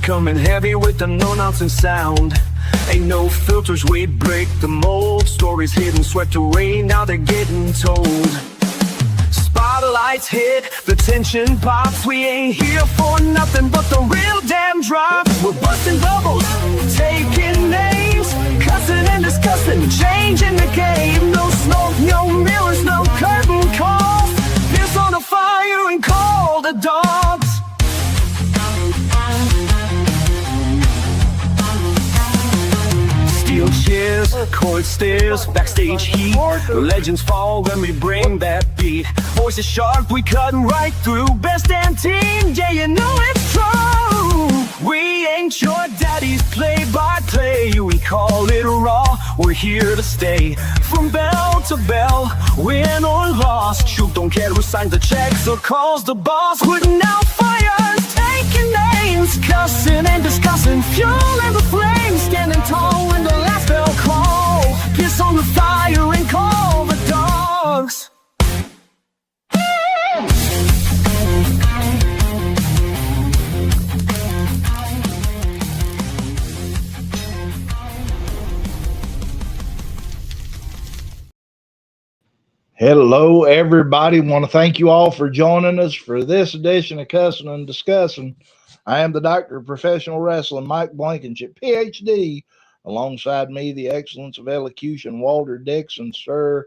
Coming heavy with the no-nonsense sound. Ain't no filters, we break the mold. Stories hidden, swept away, now they're getting told. Spotlights hit, the tension pops. We ain't here for nothing but the real damn drops. We're busting bubbles, taking names, cussing and discussing, changing the game. No smoke, no mirrors, no curtain calls. Piss on the fire and call the dogs. Steel chairs, court stairs, backstage heat. Legends fall when we bring that beat. Voices sharp, we cutting right through. Best damn team, yeah, you know it's true. We ain't your daddy's play-by-play. We call it raw, we're here to stay. From bell to bell, win or lost. Truth don't care who signs the checks or calls the boss. Putting out fires, taking names, cussing and discussing, fueling the flames, standing tall when the last bell call. Piss on the fire and call the dogs. Hello, everybody. Want to thank you all for joining us for this edition of Cussin Discussin. I am the Doctor of Professional Wrestling, Mike Blankenship, Ph.D. Alongside me, the excellence of elocution, Walter Dixon, sir.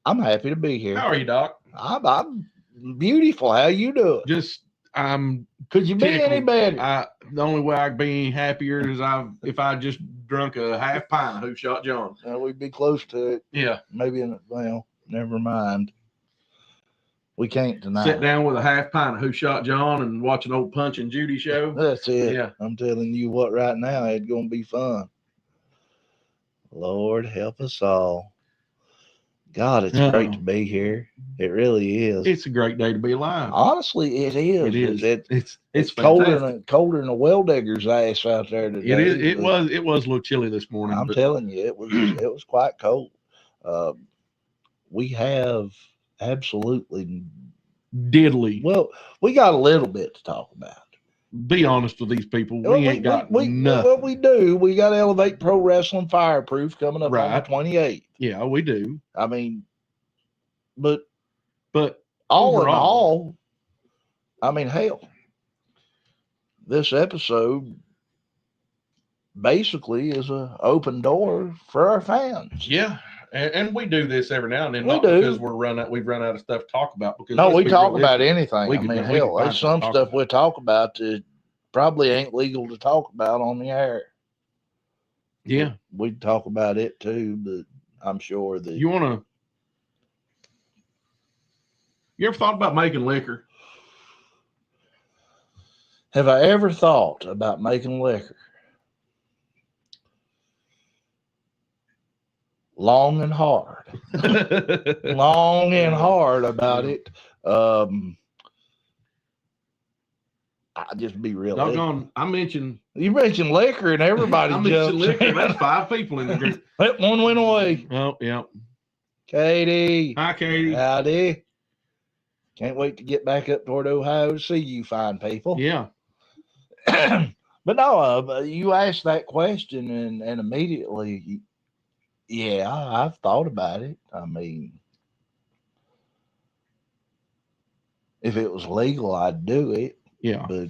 I'm happy to be here. How are you, Doc? I'm beautiful. How you doing? Could you be any better? The only way I could be any happier is if I just drunk a half pint of Who Shot John. We'd be close to it. Yeah. Maybe, never mind. We can't tonight. Sit down with a half pint of Who Shot John and watch an old Punch and Judy show. That's it. Yeah. I'm telling you what, right now, it's going to be fun. Lord, help us all. God, it's great to be here. It really is. It's a great day to be alive. Honestly, it is. It is. It's colder than a well digger's ass out there today. It is. It was a little chilly this morning. I'm telling you, it was quite cold. We have absolutely diddly. Well, we got a little bit to talk about. Be honest with these people. We ain't got nothing. What we do, we got Elevate Pro Wrestling Fireproof coming up on the 28th. Yeah, we do. I mean, but all in all, I mean, hell, this episode basically is an open door for our fans. Yeah. And we do this every now and then, because we've run out of stuff to talk about. Because we talk about anything. I mean, hell, there's some stuff we talk about that probably ain't legal to talk about on the air. Yeah, we'd talk about it too, but I'm sure that you ever thought about making liquor? Have I ever thought about making liquor? Long and hard. Long and hard about it. I just be real. I mentioned you mentioned liquor and everybody jumped. Liquor. That's 5 people in the group. That one went away. Oh, yeah. Katie. Hi, Katie. Howdy. Can't wait to get back up toward Ohio to see you fine people. Yeah. But no, you asked that question and immediately, yeah, I've thought about it. I mean, if it was legal, I'd do it. Yeah. But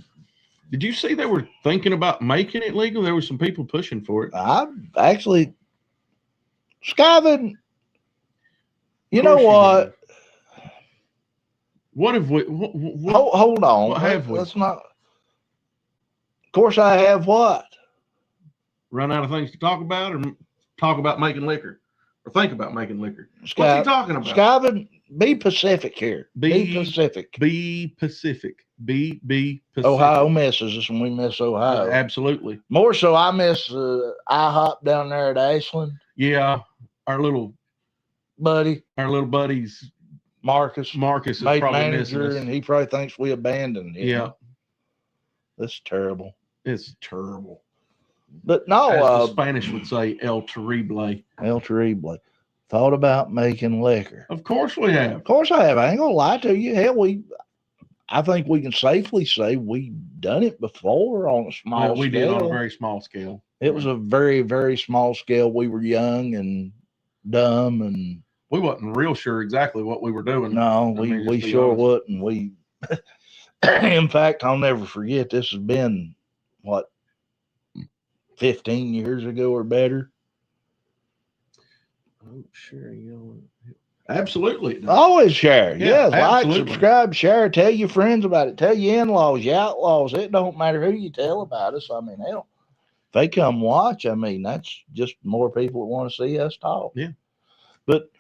did you see they were thinking about making it legal? There were some people pushing for it. I've actually, Skyvin, you know what? What have we? Hold on. What have we? Let's not. Of course, I have what? Run out of things to talk about, or talk about making liquor, or think about making liquor. What's he talking about? Skyvin, be Pacific here. Be Pacific. Be Pacific. Be Pacific. Ohio misses us when we miss Ohio. Absolutely. More so, I miss IHOP down there at Ashland. Yeah, our little buddies. Marcus is probably manager, and he probably thinks we abandoned him. Yeah, that's terrible. It's terrible. But no, as the Spanish would say, el terrible. El terrible. Thought about making liquor. Of course we have. Of course I have. I ain't gonna lie to you. Hell, I think we can safely say we've done it before on a small Well, we scale. did on a very small scale. It was a very, very small scale. We were young and dumb, and we wasn't real sure exactly what we were doing. no, I mean, we just be sure honest. wouldn't. We, in fact, I'll never forget. This has been what, 15 years ago or better. Oh, sure, you know. Absolutely. it does. Always share. Yeah, Yes, like, absolutely. subscribe, share, tell your friends about it. Tell your in-laws, your outlaws. It don't matter who you tell about us. I mean, hell, if they come watch, I mean, that's just more people that want to see us talk. Yeah. But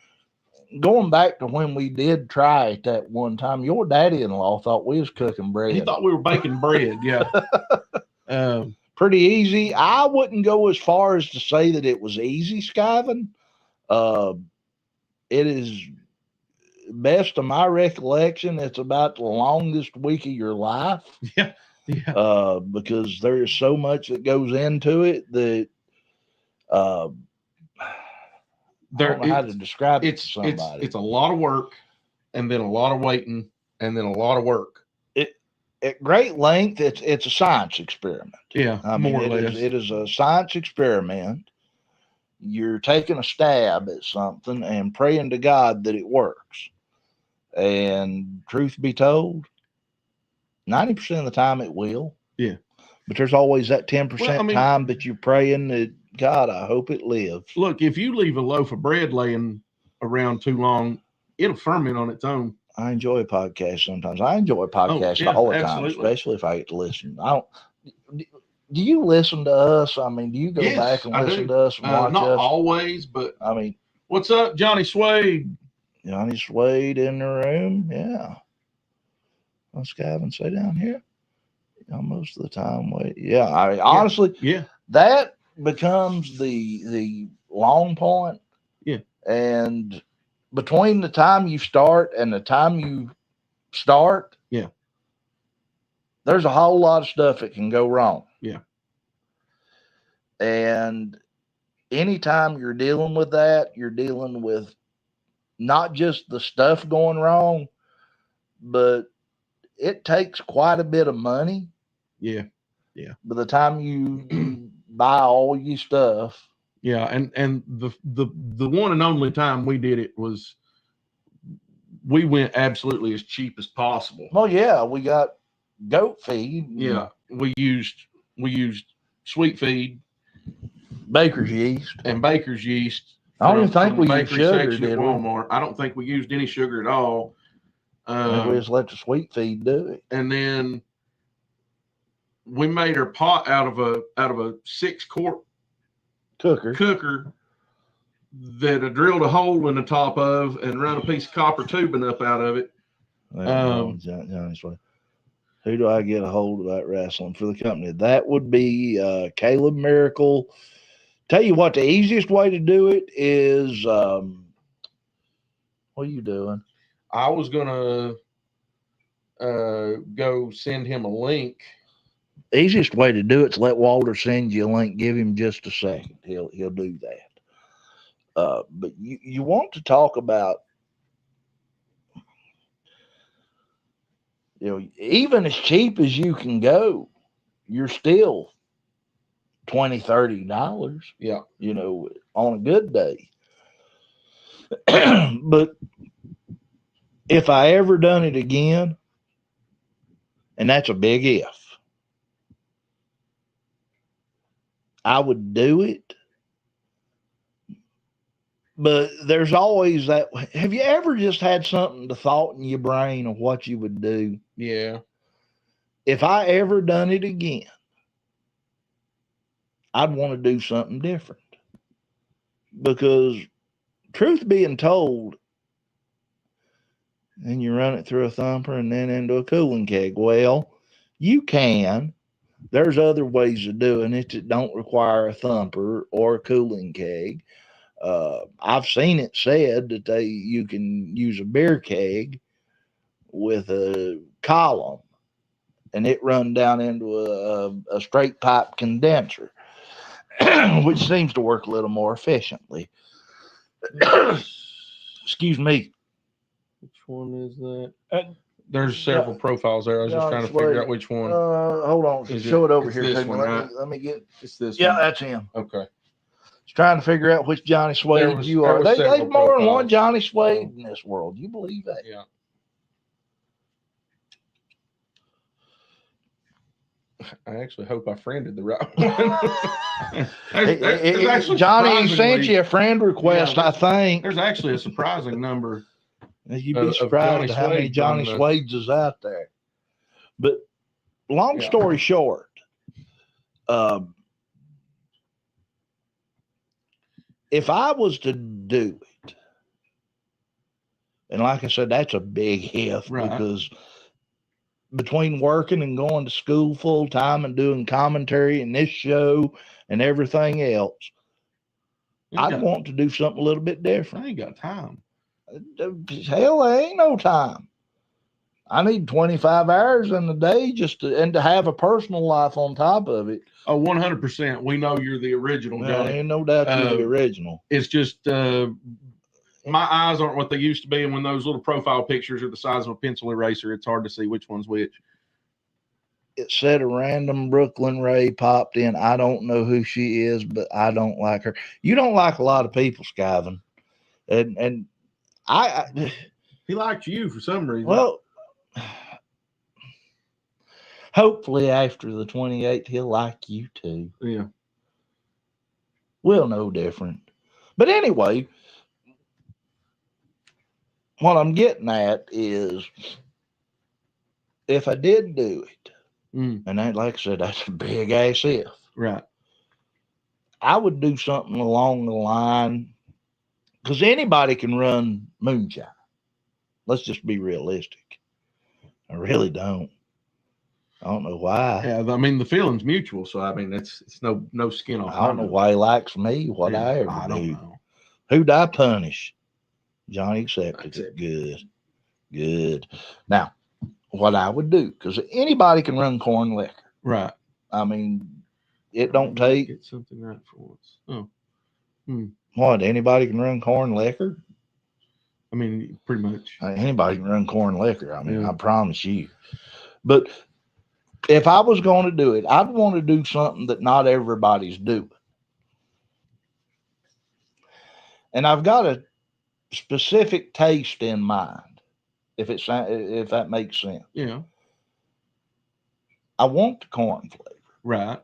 going back to when we did try it that one time, your daddy-in-law thought we was cooking bread. He thought we were baking bread. Yeah. Pretty easy. I wouldn't go as far as to say that it was easy skiving. It is, best of my recollection, it's about the longest week of your life. Yeah. Yeah. Because there is so much that goes into it that I don't know how to describe it to somebody. It's a lot of work, and then a lot of waiting, and then a lot of work. At great length, it's a science experiment. Yeah, I mean, more or less. it is a science experiment. You're taking a stab at something and praying to God that it works. And truth be told, 90% of the time it will. Yeah. But there's always that 10% time that you're praying that, God, I hope it lives. Look, if you leave a loaf of bread laying around too long, it'll ferment on its own. I enjoy podcasts sometimes. I enjoy podcasts all the time, especially if I get to listen. Do you listen to us? I mean, do you go back and listen to us and watch not us? Not always, but I mean, what's up, Johnny Swade? Johnny Swade in the room, yeah. Let's go and say down here. Most of the time, yeah. I mean, honestly, yeah, that becomes the long point. Yeah, and between the time you start and the time you start, yeah, there's a whole lot of stuff that can go wrong. Yeah. And anytime you're dealing with that, you're dealing with not just the stuff going wrong, but it takes quite a bit of money. Yeah. Yeah. By the time you buy all your stuff. Yeah, and the one and only time we did it was we went absolutely as cheap as possible. Oh yeah, we got goat feed. Yeah, we used sweet feed, baker's yeast, and baker's yeast. I don't even think we used sugar, did we? Walmart. I don't think we used any sugar at all. We just let the sweet feed do it. And then we made our pot out of a 6-quart cooker that I drilled a hole in the top of and run a piece of copper tubing up out of it. Who do I get a hold of that wrestling for the company? That would be Caleb Miracle. Tell you what, the easiest way to do it is what are you doing? I was gonna go send him a link. Easiest way to do it is let Walter send you a link. Give him just a second. He'll do that. But you want to talk about, even as cheap as you can go, you're still $20-$30. Yeah. On a good day. But if I ever done it again, and that's a big if, I would do it. But there's always that. Have you ever just had something to thought in your brain of what you would do? Yeah. If I ever done it again, I'd want to do something different. Because truth being told, and you run it through a thumper and then into a cooling keg. Well, you can. There's other ways of doing it that don't require a thumper or a cooling keg. I've seen it said that you can use a beer keg with a column and it run down into a straight pipe condenser, which seems to work a little more efficiently. Excuse me. Which one is that? There's several profiles there. I was just trying to figure out which one. Hold on. Show it over here to me. Let me get. It's this Yeah, one. that's him. Okay. Just trying to figure out which Johnny Suede you are. There's more than one Johnny Suede in this world. You believe that? Yeah. I actually hope I friended the right one. Johnny sent you a friend request, I think. There's actually a surprising number. You'd be surprised how many Johnny Suedes is out there. But long story short, if I was to do it, and like I said, that's a big if, because between working and going to school full time and doing commentary and this show and everything else, I'd want to do something a little bit different. I ain't got time. Hell, there ain't no time. I need 25 hours in the day to have a personal life on top of it. Oh, 100%. We know you're the original, Johnny. Ain't no doubt you're the original. It's just my eyes aren't what they used to be, and when those little profile pictures are the size of a pencil eraser, it's hard to see which one's which. It said a random Brooklyn Ray popped in. I don't know who she is, but I don't like her. You don't like a lot of people, Skyvin. And he liked you for some reason. Well, hopefully after the 28th, he'll like you too. Yeah. We'll know different. But anyway, what I'm getting at is if I did do it, and that, like I said, that's a big ass if. Right. I would do something along the line, because anybody can run moonshine. Let's just be realistic. I really don't. I don't know why. Yeah, I mean, the feeling's mutual, so I mean, it's no skin off. I don't know why he likes me. What I ever I don't know. Who'd I punish? Johnny accepted it. Good. Now, what I would do, because anybody can run corn liquor. Right. I mean, it don't take. Get something right for once. Oh. What? Anybody can run corn liquor? I mean, pretty much. Anybody can run corn liquor. I mean, I promise you. But if I was going to do it, I'd want to do something that not everybody's doing. And I've got a specific taste in mind, if that makes sense. Yeah. I want the corn flavor. Right.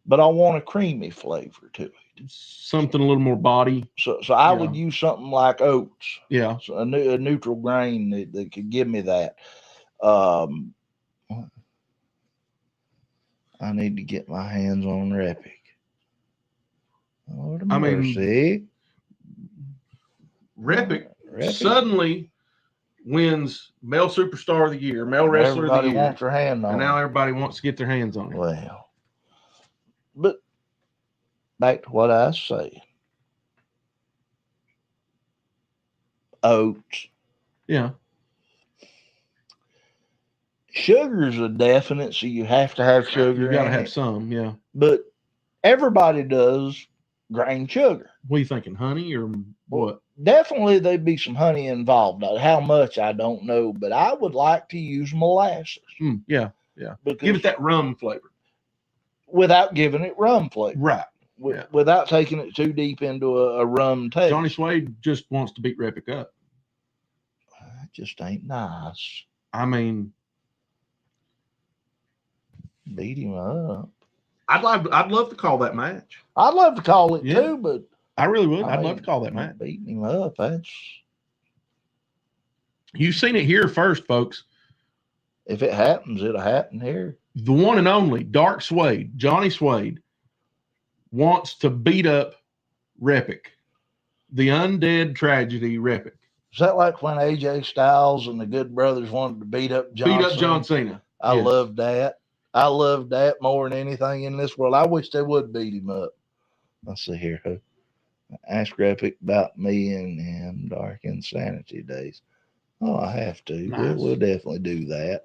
But I want a creamy flavor to it. Something a little more body. So I would use something like oats. Yeah. So a neutral grain that could give me that. I need to get my hands on Repic. Lord of mercy. Repic suddenly wins male superstar of the year, male wrestler of the year. Everybody wants their hand on it. And now everybody wants to get their hands on it. Well, but back to what I was saying. Oats. Yeah. Sugar's a definite, so you have to have sugar. You got to have some, yeah. But everybody does grain sugar. What are you thinking, honey or what? Definitely there'd be some honey involved. How much, I don't know, but I would like to use molasses. Yeah. Give it that rum flavor. Without giving it rum flavor. Right. Without taking it too deep into a rum taste. Johnny Suede just wants to beat Repic up. That just ain't nice. I mean, beat him up. I'd love to call that match. I'd love to call it too, but I really would. I'd love to call that match. Beating him up. You've seen it here first, folks. If it happens, it'll happen here. The one and only Dark Suede, Johnny Suede, wants to beat up Repic. The undead tragedy Repic. Is that like when AJ Styles and the Good Brothers wanted to beat up John Cena? I love that. I love that more than anything in this world. I wish they would beat him up. Let's see here. Ask Repic about me and him dark insanity days. Oh, I have to. Nice. We'll definitely do that.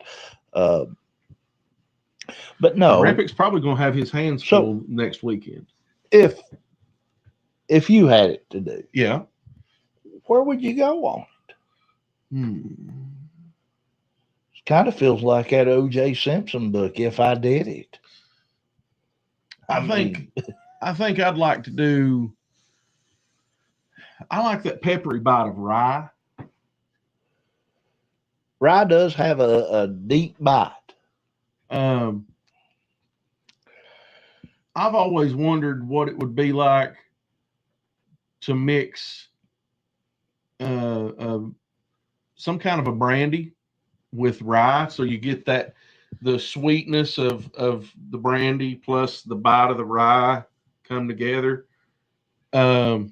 But no. Repic's probably going to have his hands full next weekend. If you had it to do. Yeah. Where would you go on it? Kind of feels like that O.J. Simpson book, If I Did It. I think I'd like to do. I like that peppery bite of rye. Rye does have a deep bite. I've always wondered what it would be like to mix some kind of a brandy with rye, so you get the sweetness of the brandy plus the bite of the rye come together. You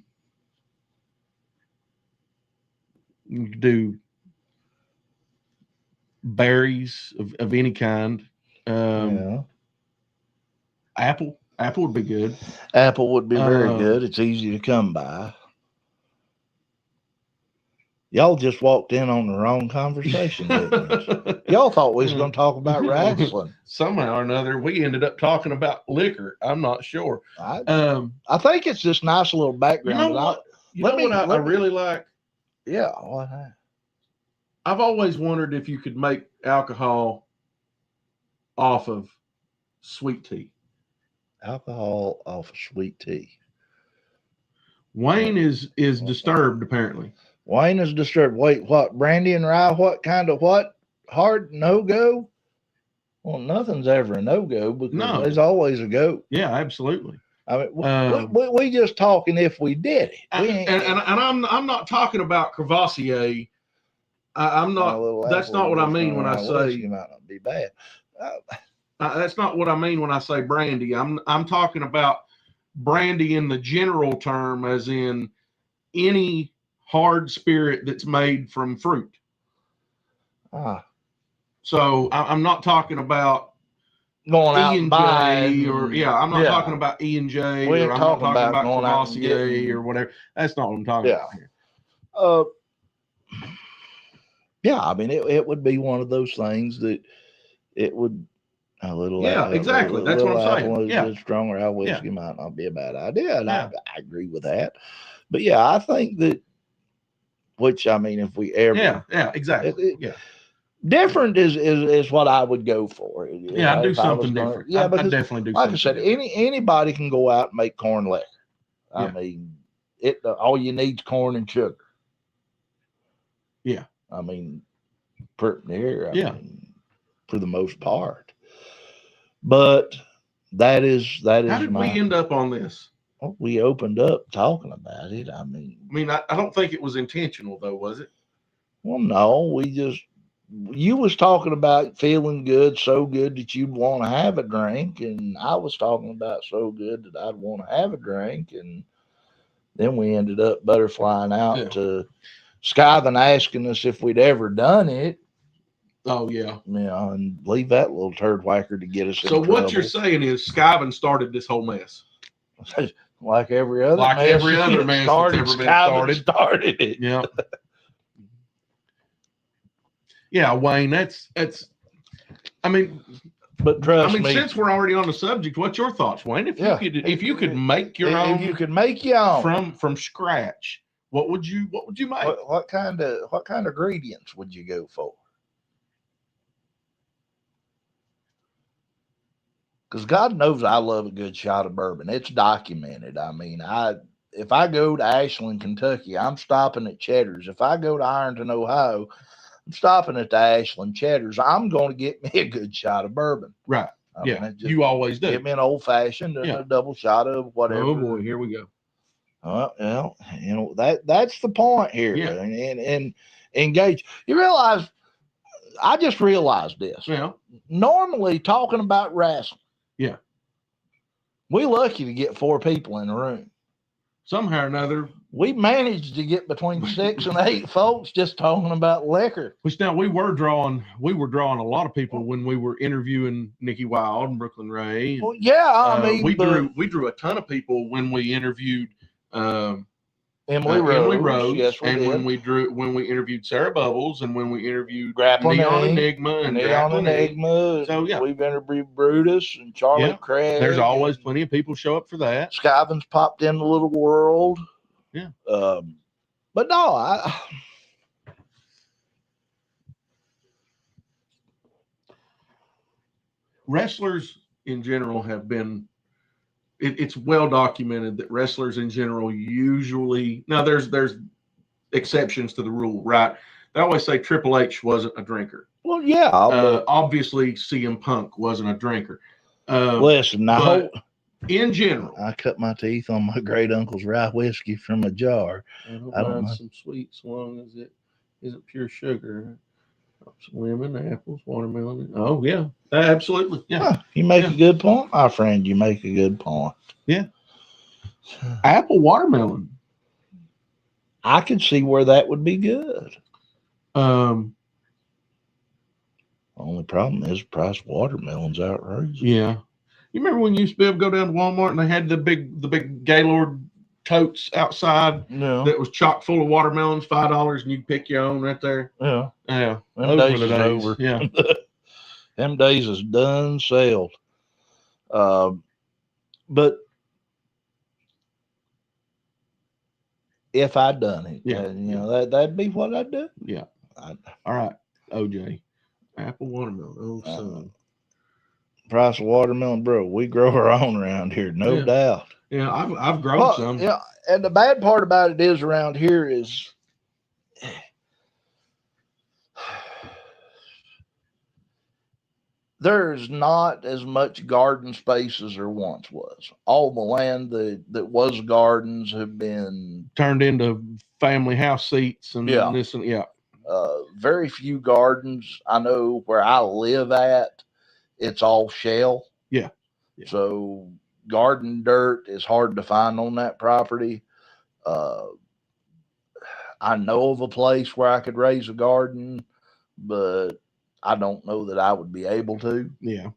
could do berries of any kind. Apple would be good. Apple would be very good. It's easy to come by. Y'all just walked in on the wrong conversation. Y'all thought we was going to talk about wrestling. Somehow or another, we ended up talking about liquor. I'm not sure. I think it's this nice little background. You know what? I really like? Yeah. What? I've always wondered if you could make alcohol off of sweet tea. Alcohol off of sweet tea. Wayne is disturbed, apparently. Wayne is disturbed. Wait, what? Brandy and rye? What kind of what? Hard no-go? Well, nothing's ever a no-go because there's always a go. Yeah, absolutely. I mean, we just talking if we did it. And I'm not talking about Crevassier. I'm not. That's not what I mean when I say. You might not be bad. That's not what I mean when I say brandy. I'm talking about brandy in the general term, as in any hard spirit that's made from fruit. So I'm not talking about going out and buying, I'm not talking about E&J, or I'm not talking about Crevassier or whatever. That's not what I'm talking about here. Yeah, I mean it would be one of those things that it would a little exactly. That's what I'm saying. A stronger ale whiskey might not be a bad idea, and I agree with that. But yeah, I think that. Which I mean, if we ever exactly. Different is what I would go for. I'd do something different. I definitely do. Like something I said, different. anybody can go out and make corn liquor. I mean, all you need is corn and sugar. Yeah, I mean, pretty near. I mean, for the most part. But that is. How did we end up on this? Well, we opened up talking about it. I mean, I don't think it was intentional, though, was it? Well, no, you was talking about feeling good, so good that you'd want to have a drink, and I was talking about so good that I'd want to have a drink, and then we ended up butterflying out to Skyvin asking us if we'd ever done it. Oh, yeah. And leave that little turd whacker to get us in trouble. So what you're saying is Skyvin started this whole mess. Like every other mess that's ever been started it. Yeah. Yeah, Wayne, that's I mean, but trust me, since we're already on the subject, what's your thoughts, Wayne? If you could make your own, if you could make your own from scratch, what would you make? What kind of ingredients would you go for? Because God knows I love a good shot of bourbon. It's documented. I mean, if I go to Ashland, Kentucky, I'm stopping at Cheddar's. If I go to Ironton, Ohio, I'm stopping at the Ashland Cheddar's. I'm going to get me a good shot of bourbon. Right. I mean, you always do. Get me an old fashioned and a double shot of whatever. Oh boy, here we go. Well, that's the point here. Yeah. And engage. You realize, I just realized this. Yeah. Normally talking about wrestling. Yeah. We're lucky to get 4 people in the room. Somehow or another, we managed to get between 6 and 8 folks just talking about liquor. Which now we were drawing a lot of people when we were interviewing Nikki Wild and Brooklyn Ray. Well, yeah, I mean, we drew a ton of people when we interviewed Emily Rose, yes, when we interviewed Sarah Bubbles, and when we interviewed Grappling Neon Enigma. So yeah, we've interviewed Brutus and Charlie Craig. There's always plenty of people show up for that. Skyvin's popped in the little world. Yeah. But no, wrestlers in general have been. It's well documented that wrestlers in general usually, now there's exceptions to the rule, right? They always say Triple H wasn't a drinker. Well, yeah. Obviously, CM Punk wasn't a drinker. Listen, now, in general, I cut my teeth on my great uncle's rye whiskey from a jar. I don't mind some sweet, so long as it isn't pure sugar. Some lemon, apples, watermelon. Oh yeah, absolutely. Yeah, huh, you make a good point, my friend. You make a good point. Yeah, apple watermelon. I can see where that would be good. Only problem is the price of watermelon's outrageous. Yeah. You remember when you used to be able to go down to Walmart and they had the big Gaylord totes outside that was chock full of watermelons, $5, and you could pick your own right there? Yeah. Yeah. Them days is over. Yeah. Them days is done sailed. But if I'd done it, that'd be what I'd do. Yeah. All right, OJ. Apple watermelon. Oh, son. Price of watermelon, bro. We grow our own around here, no doubt. Yeah, I've grown some. Yeah, and the bad part about it is around here is there's not as much garden space as there once was. All the land that was gardens have been turned into family house seats and this and very few gardens. I know where I live at, it's all shell. Yeah. So garden dirt is hard to find on that property. I know of a place where I could raise a garden, but I don't know that I would be able to. Yeah.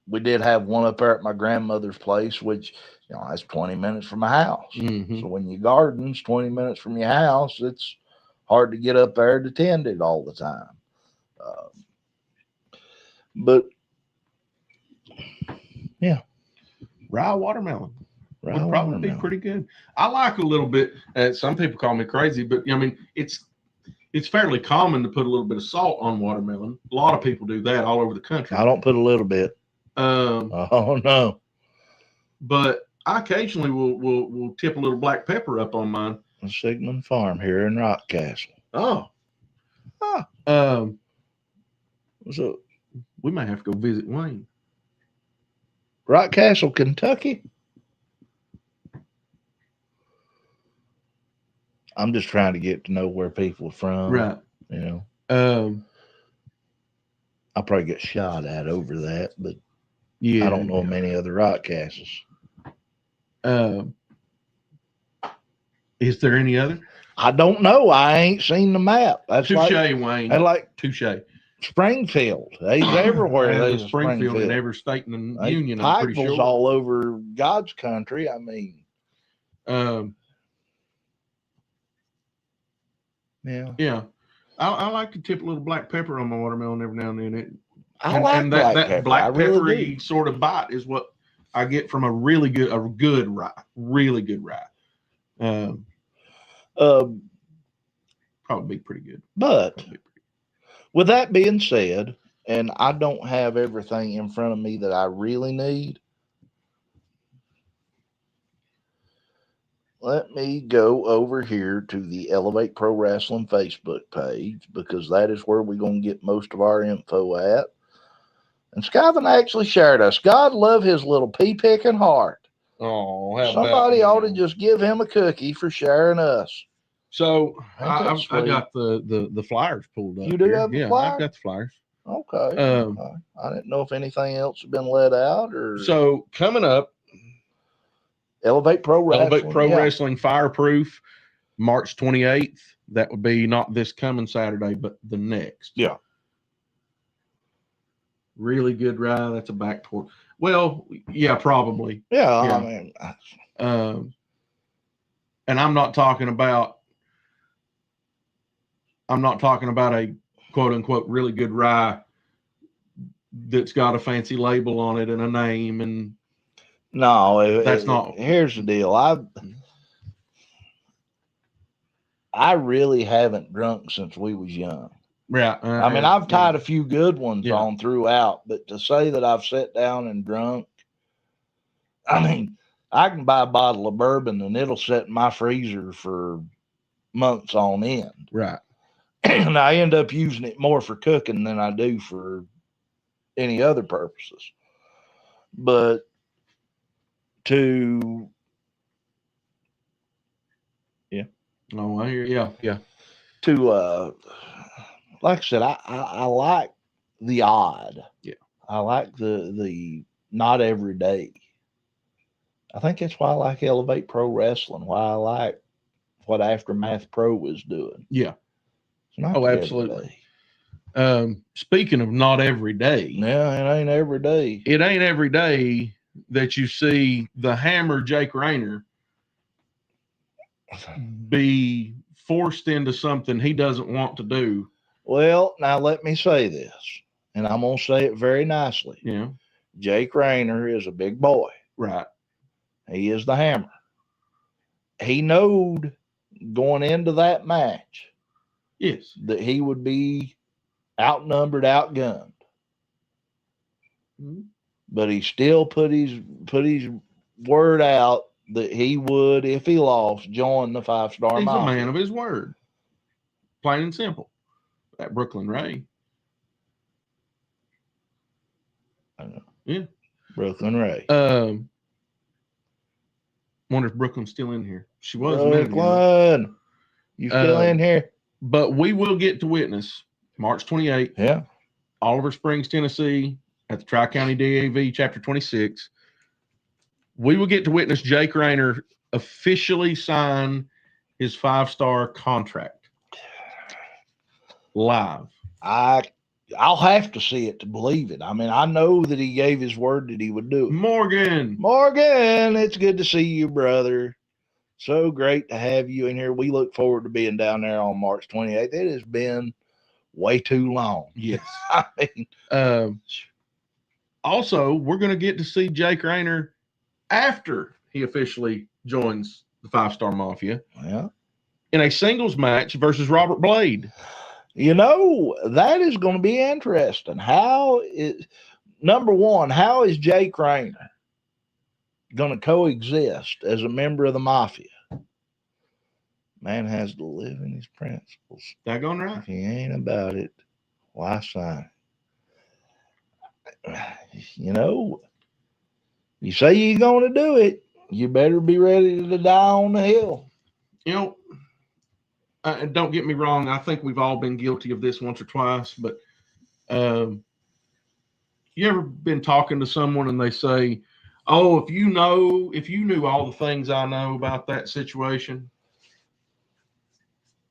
We did have one up there at my grandmother's place, which, that's 20 minutes from my house. Mm-hmm. So when you garden's 20 minutes from your house, it's hard to get up there to tend it all the time. But yeah, rye watermelon would probably be pretty good. I like a little bit. Some people call me crazy, but I mean, it's fairly common to put a little bit of salt on watermelon. A lot of people do that all over the country. I don't put a little bit. Oh no! But I occasionally will tip a little black pepper up on mine. A Sigmund Farm here in Rockcastle. So we might have to go visit Wayne. Rockcastle, Kentucky. I'm just trying to get to know where people are from. Right. I'll probably get shot at over that, but I don't know many other Rockcastles. Is there any other? I don't know. I ain't seen the map. That's touche, Wayne. I like touche. Springfield. He's everywhere. There's Springfield in every state in the union. I'm pretty sure. all over God's country. I mean, yeah. I like to tip a little black pepper on my watermelon every now and then. I like that black peppery really sort of bite is what I get from a good rye. Really good rye. Probably be pretty good. But with that being said, and I don't have everything in front of me that I really need, let me go over here to the Elevate Pro Wrestling Facebook page, because that is where we're going to get most of our info at. And Skyvin actually shared us. God love his little pea-picking heart. Oh, somebody ought to just give him a cookie for sharing us. So I got the flyers pulled up. You do have the flyers? I've got the flyers. Okay. I didn't know if anything else had been let out or. So coming up, Elevate Pro Wrestling Fireproof, March 28th. That would be not this coming Saturday, but the next. Yeah. Really good rye. That's a back toward. Well, yeah, probably. Yeah. I mean, and I'm not talking about a quote unquote really good rye that's got a fancy label on it and a name and. No, that's not. Here's the deal. I really haven't drunk since we was young. Yeah. I mean, I've tied a few good ones Yeah. on throughout, but to say that I've sat down and drunk, I mean, I can buy a bottle of bourbon and it'll sit in my freezer for months on end. Right. And I end up using it more for cooking than I do for any other purposes. But to, yeah. Oh, I hear. Yeah. Yeah. To, like I said, I like the odd. Yeah. I like the not every day. I think that's why I like Elevate Pro Wrestling, why I like what Aftermath Pro was doing. Yeah. It's not Oh, every absolutely. day. Speaking of not every day. Yeah, it ain't every day. It ain't every day that you see the Hammer Jake Rayner be forced into something he doesn't want to do. Well, now let me say this, and I'm going to say it very nicely. Yeah. Jake Rayner is a big boy. Right. He is the Hammer. He knowed going into that match, yes, that he would be outnumbered, outgunned. Mm-hmm. But he still put his word out that he would, if he lost, join the 5-star He's Mafia. a man of his word. Plain and simple. That Brooklyn Ray. I know. Yeah. Brooklyn Ray. Wonder if Brooklyn's still in here. She was a minute ago. Brooklyn, you still in here? But we will get to witness March 28th. Yeah. Oliver Springs, Tennessee, at the Tri-County DAV, Chapter 26. We will get to witness Jake Rayner officially sign his 5-star contract live. I'll have to see it to believe it. I mean, I know that he gave his word that he would do it. Morgan, it's good to see you, brother. So great to have you in here. We look forward to being down there on March 28th. It has been way too long. Yes. I mean, also, we're going to get to see Jake Rayner after he officially joins the 5-star Mafia. Yeah. In a singles match versus Robert Blade. You know, that is going to be interesting. Number one, how is Jake Rayner going to coexist as a member of the Mafia? Man has to live in his principles. Daggone right. If he ain't about it, why sign it? You know, you say you're going to do it, you better be ready to die on the hill. You know, don't get me wrong. I think we've all been guilty of this once or twice, but you ever been talking to someone and they say, oh, if you knew all the things I know about that situation,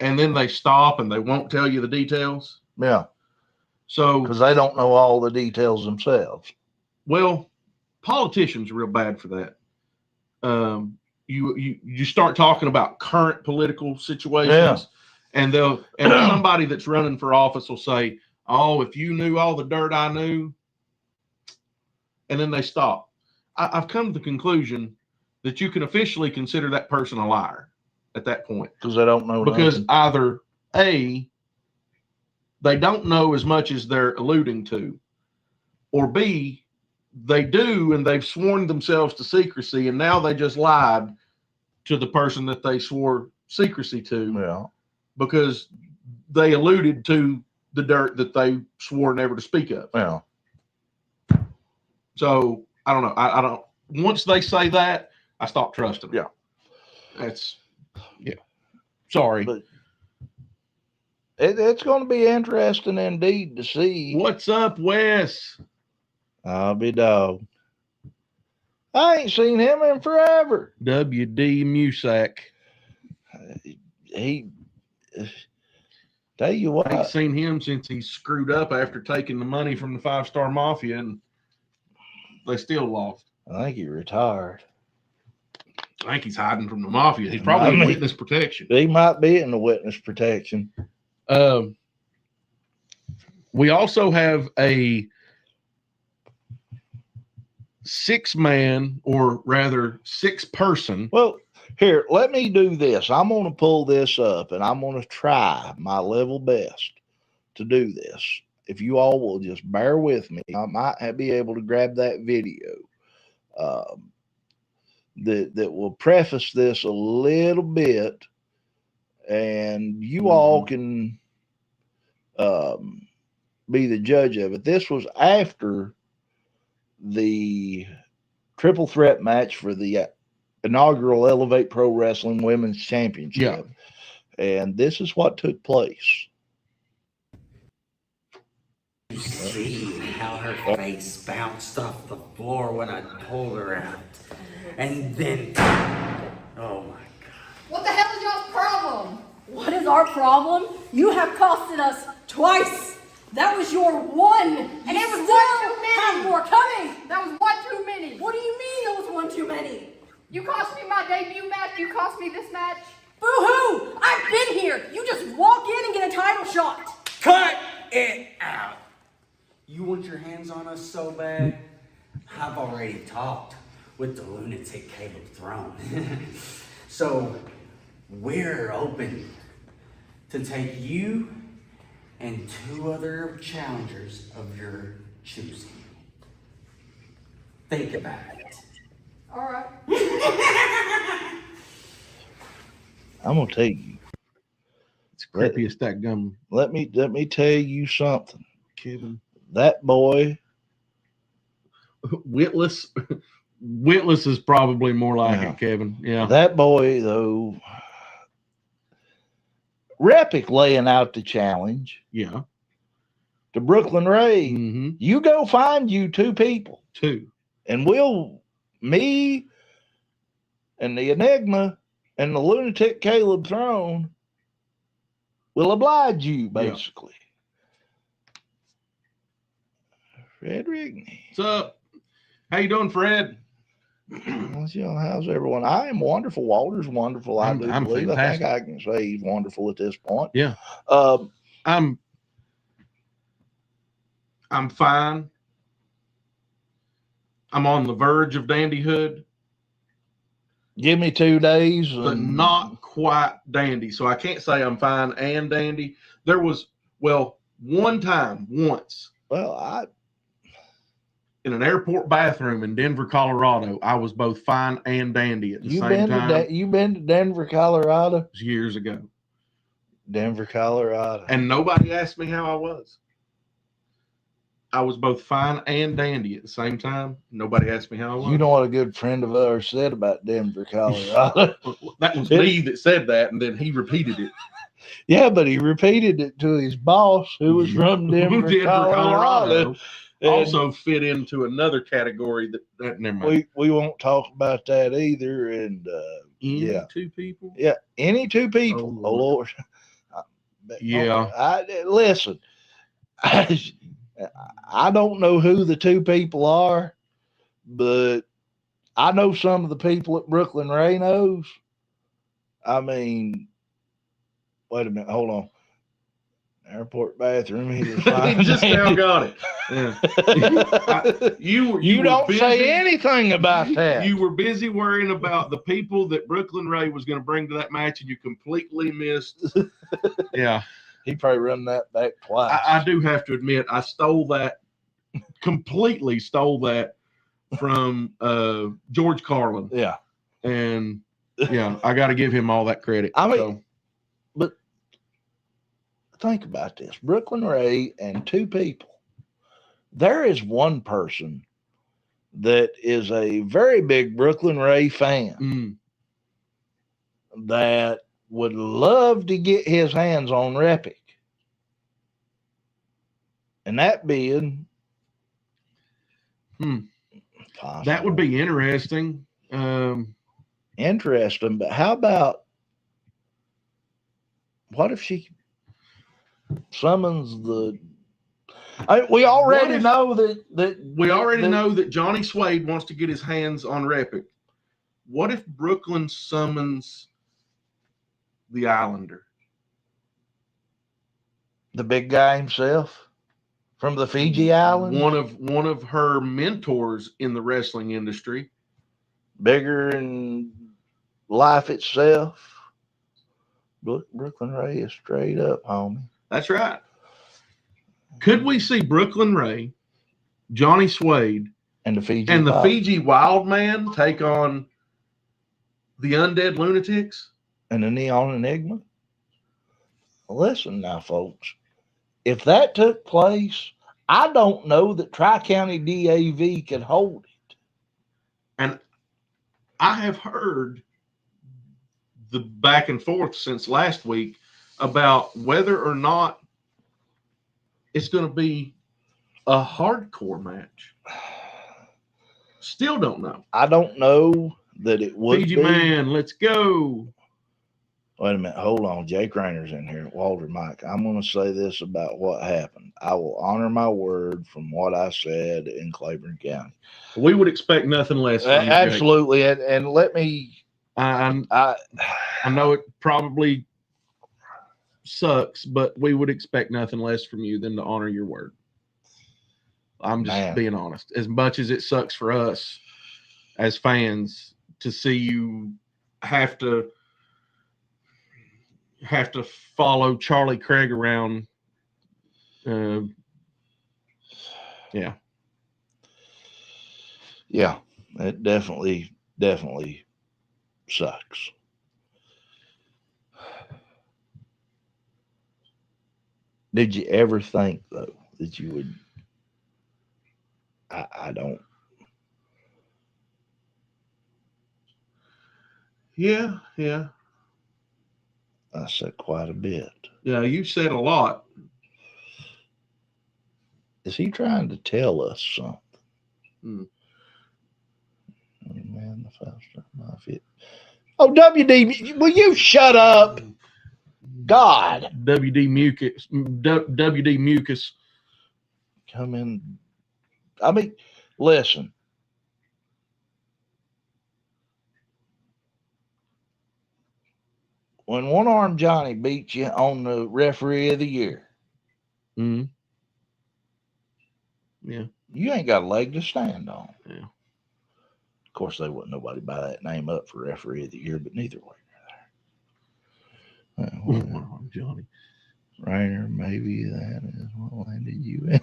and then they stop and they won't tell you the details. Yeah. So, because they don't know all the details themselves. Well, politicians are real bad for that. You start talking about current political situations, and somebody that's running for office will say, "Oh, if you knew all the dirt I knew," and then they stop. I've come to the conclusion that you can officially consider that person a liar at that point because they don't know. Because nothing. Either A, they don't know as much as they're alluding to, or B, they do and they've sworn themselves to secrecy, and now they just lied to the person that they swore secrecy to. Yeah. Because they alluded to the dirt that they swore never to speak of. Yeah. So I don't know. I don't. Once they say that, I stop trusting them. Yeah. Sorry. But it's going to be interesting indeed to see. What's up, Wes? I'll be dog. I ain't seen him in forever. W.D. Musack. He tell you what, I ain't seen him since he screwed up after taking the money from the 5-star Mafia, and they still lost. I think he retired. I think he's hiding from the Mafia. He's probably in witness protection. He might be in the witness protection. We also have a 6-man, or rather 6-person. Well, here, let me do this. I'm going to pull this up, and I'm going to try my level best to do this. If you all will just bear with me, I might be able to grab that video that will preface this a little bit, and you all can be the judge of it. This was after the triple threat match for the inaugural Elevate Pro Wrestling Women's Championship. And this is what took place. You see how her face bounced off the floor when I pulled her out. And then, oh my God. What the hell is y'all's problem? What is our problem? You have costed us twice. That was your one. And it was still one too many. have more coming. That was one too many. What do you mean there was one too many? You cost me my debut match. You cost me this match. Boo-hoo! I've been here. You just walk in and get a title shot. Cut it out. You want your hands on us so bad? I've already talked with the lunatic Caleb Throne. So we're open to take you and 2 other challengers of your choosing. Think about it. All right. I'm gonna tell you. It's creepy as that gum. Let me tell you something, Kevin. That boy, Witless. Witless is probably more like it, Kevin. Yeah. That boy though. Repic laying out the challenge. Yeah. To Brooklyn Ray. Mm-hmm. You go find you 2 people. 2. And me and the Enigma and the lunatic Caleb Throne will oblige you, basically. Fred Rigney. What's up? How you doing, Fred? Well, how's everyone? I am wonderful. Walter's wonderful. I do believe. Fantastic. I think I can say he's wonderful at this point. Yeah. I'm fine. I'm on the verge of dandyhood. Give me 2 days. But not quite dandy. So I can't say I'm fine and dandy. There was, once. Well, in an airport bathroom in Denver, Colorado, I was both fine and dandy at the same time. You been to Denver, Colorado? It was years ago. Denver, Colorado. And nobody asked me how I was. I was both fine and dandy at the same time. Nobody asked me how I was. You know what a good friend of ours said about Denver, Colorado? That was me that said that, and then he repeated it. Yeah, but he repeated it to his boss, who was from Denver, Colorado. Also fit into another category that never mind. We won't talk about that either. And Any 2 people? Yeah, any 2 people. Oh, Lord. Yeah. Listen, I don't know who the 2 people are, but I know some of the people at Brooklyn Ray knows. I mean, wait a minute, hold on. Airport bathroom. He just now got it. Yeah. You don't busy, say anything about that. You were busy worrying about the people that Brooklyn Ray was going to bring to that match, and you completely missed. Yeah. He probably run that back twice. I do have to admit, I completely stole that from George Carlin. Yeah. And yeah, I got to give him all that credit. I mean, but think about this. Brooklyn Ray and 2 people. There is one person that is a very big Brooklyn Ray fan that would love to get his hands on Repic. And that being that would be interesting. Interesting, but how about what if she summons we already know that Johnny Swade wants to get his hands on Repic. What if Brooklyn summons the Islander? The big guy himself from the Fiji Islands? One of her mentors in the wrestling industry. Bigger in life itself. Brooklyn Ray is straight up, homie. That's right. Could we see Brooklyn Ray, Johnny Suede, and the Fiji and the Pop, Fiji Wild Man take on the Undead Lunatics? and the Neon Enigma? Listen now, folks. If that took place, I don't know that Tri-County DAV could hold it. And I have heard the back and forth since last week about whether or not it's going to be a hardcore match. Still don't know. I don't know that it would Fiji be. Man, let's go. Wait a minute. Hold on. Jake Rayner's in here. Walter, Mike, I'm going to say this about what happened. I will honor my word from what I said in Claiborne County. We would expect nothing less from you, Absolutely. And let me. I know it probably sucks, but we would expect nothing less from you than to honor your word. I'm just being honest. As much as it sucks for us as fans to see you have to follow Charlie Craig around, yeah, it definitely sucks. Did you ever think though that you would? I don't. Yeah. I said quite a bit. Yeah, you said a lot. Is he trying to tell us something? Man, the faster my fit. Oh, WD, will you shut up? God. WD Mucus. Come in. I mean, listen. When One Arm Johnny beats you on the referee of the year, yeah, you ain't got a leg to stand on. Yeah. Of course, they wouldn't nobody buy that name up for referee of the year, but neither way. One Arm Johnny. Rayner, maybe that is what landed you in.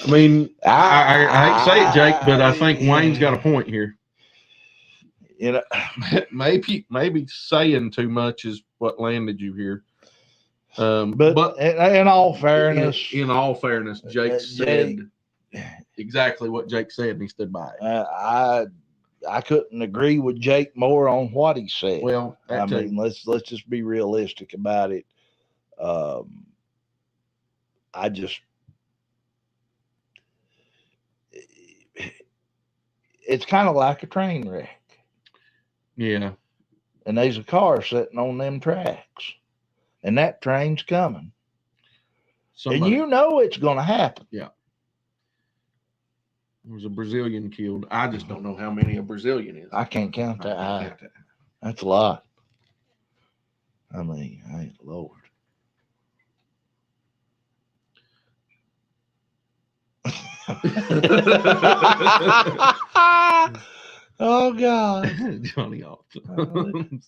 I mean, I hate to say it, Jake, but I think Wayne's got a point here. You know, maybe saying too much is what landed you here. But in all fairness, Jake said exactly what Jake said, and he stood by it. I couldn't agree with Jake more on what he said. Well, I mean, let's just be realistic about it. It's kind of like a train wreck. Yeah. And there's a car sitting on them tracks, and that train's coming. And you know it's going to happen. Yeah. There was a Brazilian killed. I just don't know how many a Brazilian is. I can't count that. That's a lot. I mean, hey, Lord. Oh God. Johnny Austin.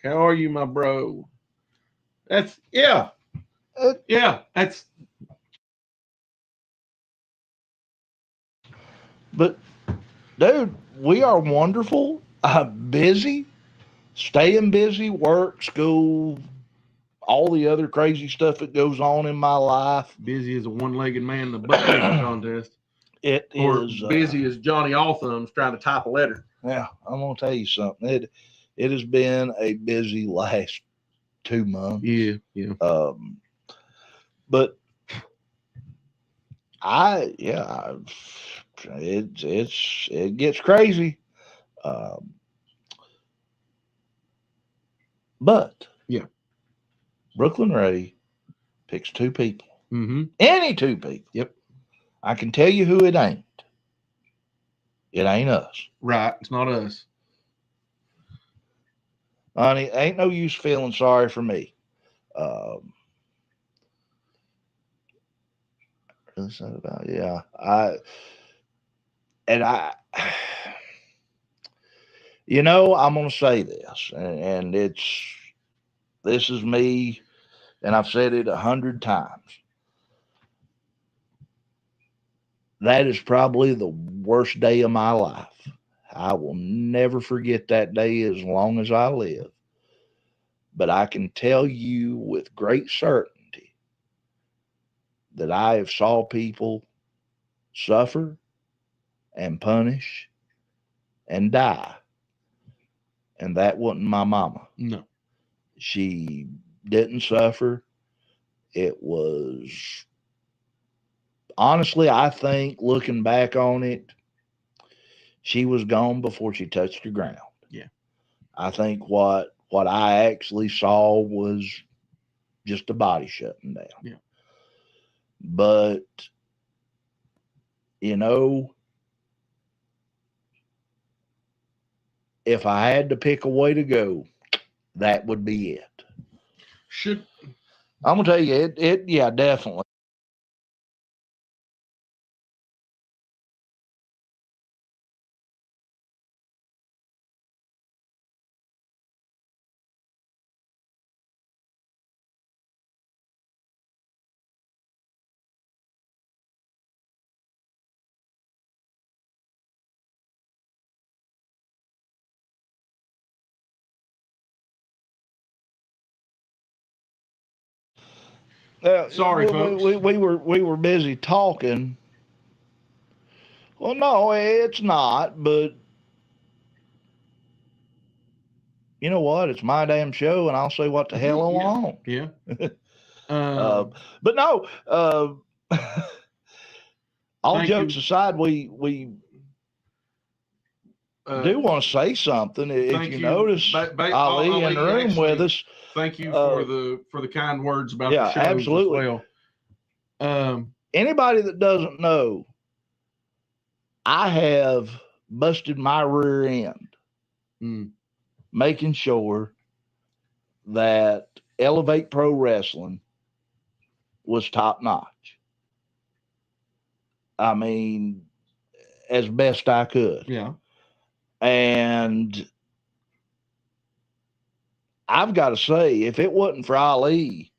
How are you, my bro? That's that's. But dude, we are wonderful. Busy, staying busy, work, school, all the other crazy stuff that goes on in my life. Busy as a one-legged man in the butt kicking contest. It is busy as Johnny Allthumbs trying to type a letter. Yeah, I'm gonna tell you something. It has been a busy last 2 months. Yeah. But it gets crazy. But yeah, Brooklyn Ray picks 2 people. Mm-hmm. Any 2 people. Yep. I can tell you who it ain't. It ain't us. Right. It's not us. Honey, ain't no use feeling sorry for me. Really sad about it. Yeah. I'm gonna say this, and it's This is me, and I've said it 100 times. That is probably the worst day of my life. I will never forget that day as long as I live. But I can tell you with great certainty that I have saw people suffer and punish and die. And that wasn't my mama. No. She didn't suffer. It was, honestly, I think looking back on it, she was gone before she touched the ground. Yeah. I think what I actually saw was just a body shutting down. Yeah. But, you know, if I had to pick a way to go, that would be it. I'm gonna tell you, yeah, definitely. Sorry, folks. We were busy talking. Well, no, it's not. But you know what? It's my damn show, and I'll say what the hell I want. Yeah. But no. All jokes aside, we do want to say something. If you notice, Ali in the room with us. Thank you for the kind words about the show. Absolutely. As well. Anybody that doesn't know, I have busted my rear end making sure that Elevate Pro Wrestling was top notch. I mean, as best I could. Yeah. And I've got to say, if it wasn't for Ali,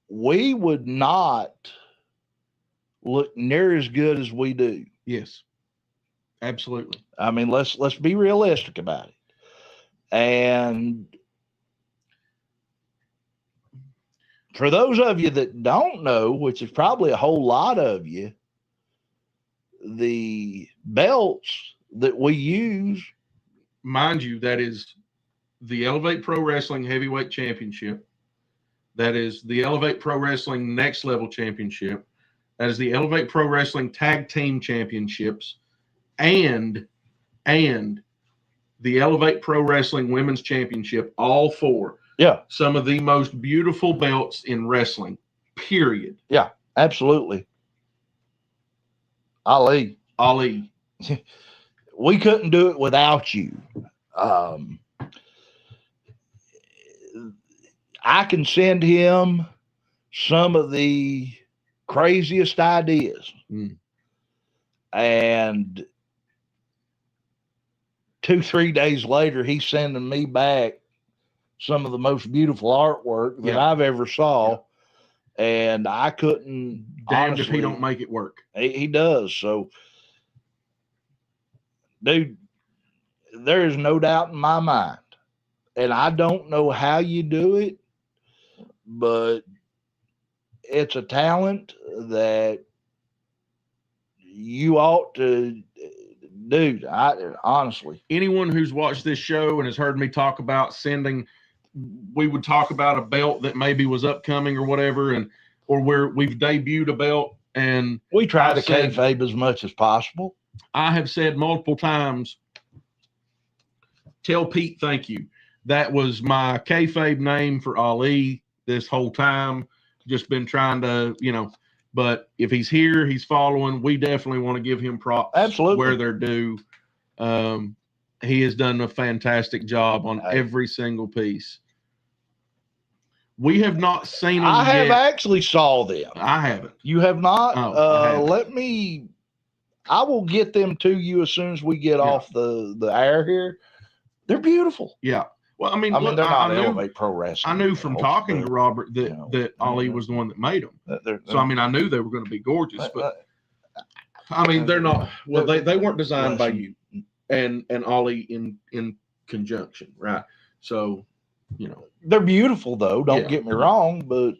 we would not look near as good as we do. Yes, absolutely. I mean, let's be realistic about it. And for those of you that don't know, which is probably a whole lot of you, the belts that we use, mind you, that is the Elevate Pro Wrestling Heavyweight Championship. That is the Elevate Pro Wrestling Next Level Championship. That is the Elevate Pro Wrestling Tag Team Championships, and the Elevate Pro Wrestling Women's Championship. All four. Yeah. Some of the most beautiful belts in wrestling. Period. Yeah, absolutely. Ali. We couldn't do it without you. I can send him some of the craziest ideas. And 2-3 days later, he's sending me back some of the most beautiful artwork that I've ever saw. And I couldn't. Damned if he don't make it work. He does. So, dude, there is no doubt in my mind. And I don't know how you do it, but it's a talent that you ought to, dude. Honestly, anyone who's watched this show and has heard me talk about sending, we would talk about a belt that maybe was upcoming or whatever, or where we've debuted a belt, and we try to kayfabe as much as possible. I have said multiple times, tell Pete thank you. That was my kayfabe name for Ali this whole time. Just been trying to, but if he's here, he's following. We definitely want to give him props. Absolutely. Where they're due. He has done a fantastic job on every single piece. We have not seen them I have actually saw them. I haven't. You have not? Oh, I will get them to you as soon as we get off the air here. They're beautiful. Yeah. Well, I mean, I mean, look, they're not I knew, Elevate Pro Wrestling. I knew from talking to Robert that, you know, that Ali was the one that made them. So, I mean, I knew they were going to be gorgeous, but I mean, they're not, well, they weren't designed by you and Ali in conjunction, right? So, you know. They're beautiful, though. Don't get me wrong, but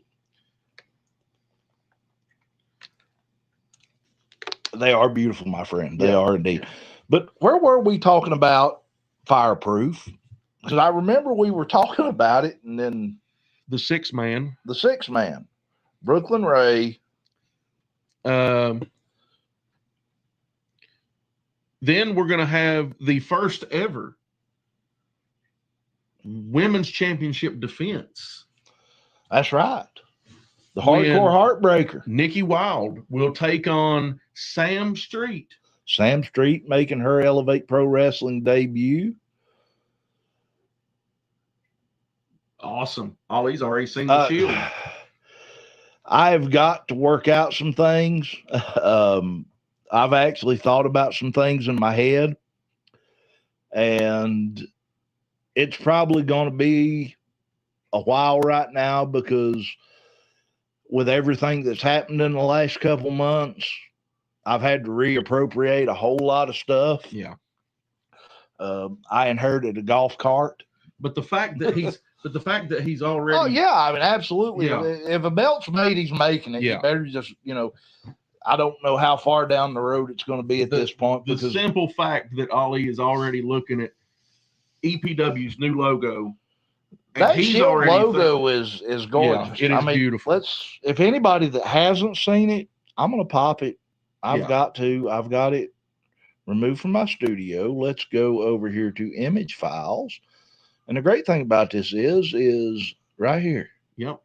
they are beautiful, my friend. They are indeed. But where were we talking about fireproof? Because I remember we were talking about it, and then the six man, Brooklyn Ray. Then we're going to have the first ever women's championship defense. That's right. The hardcore heartbreaker. Nikki Wilde will take on Sam Street. Sam Street making her Elevate Pro Wrestling debut. Awesome. Ollie's already seen the Shield. I've got to work out some things. I've actually thought about some things in my head, and it's probably going to be a while right now because with everything that's happened in the last couple months, I've had to reappropriate a whole lot of stuff. Yeah. I inherited a golf cart. But the fact that he's already. Oh yeah, I mean, absolutely. Yeah. If a belt's made, he's making it. Yeah. You better just, I don't know how far down the road it's going to be at this point. The simple fact that Ali is already looking at EPW's new logo. That Shield logo is gorgeous. Yeah, it is beautiful. If anybody that hasn't seen it, I'm going to pop it. I've got it removed from my studio. Let's go over here to image files. And the great thing about this is right here. Yep.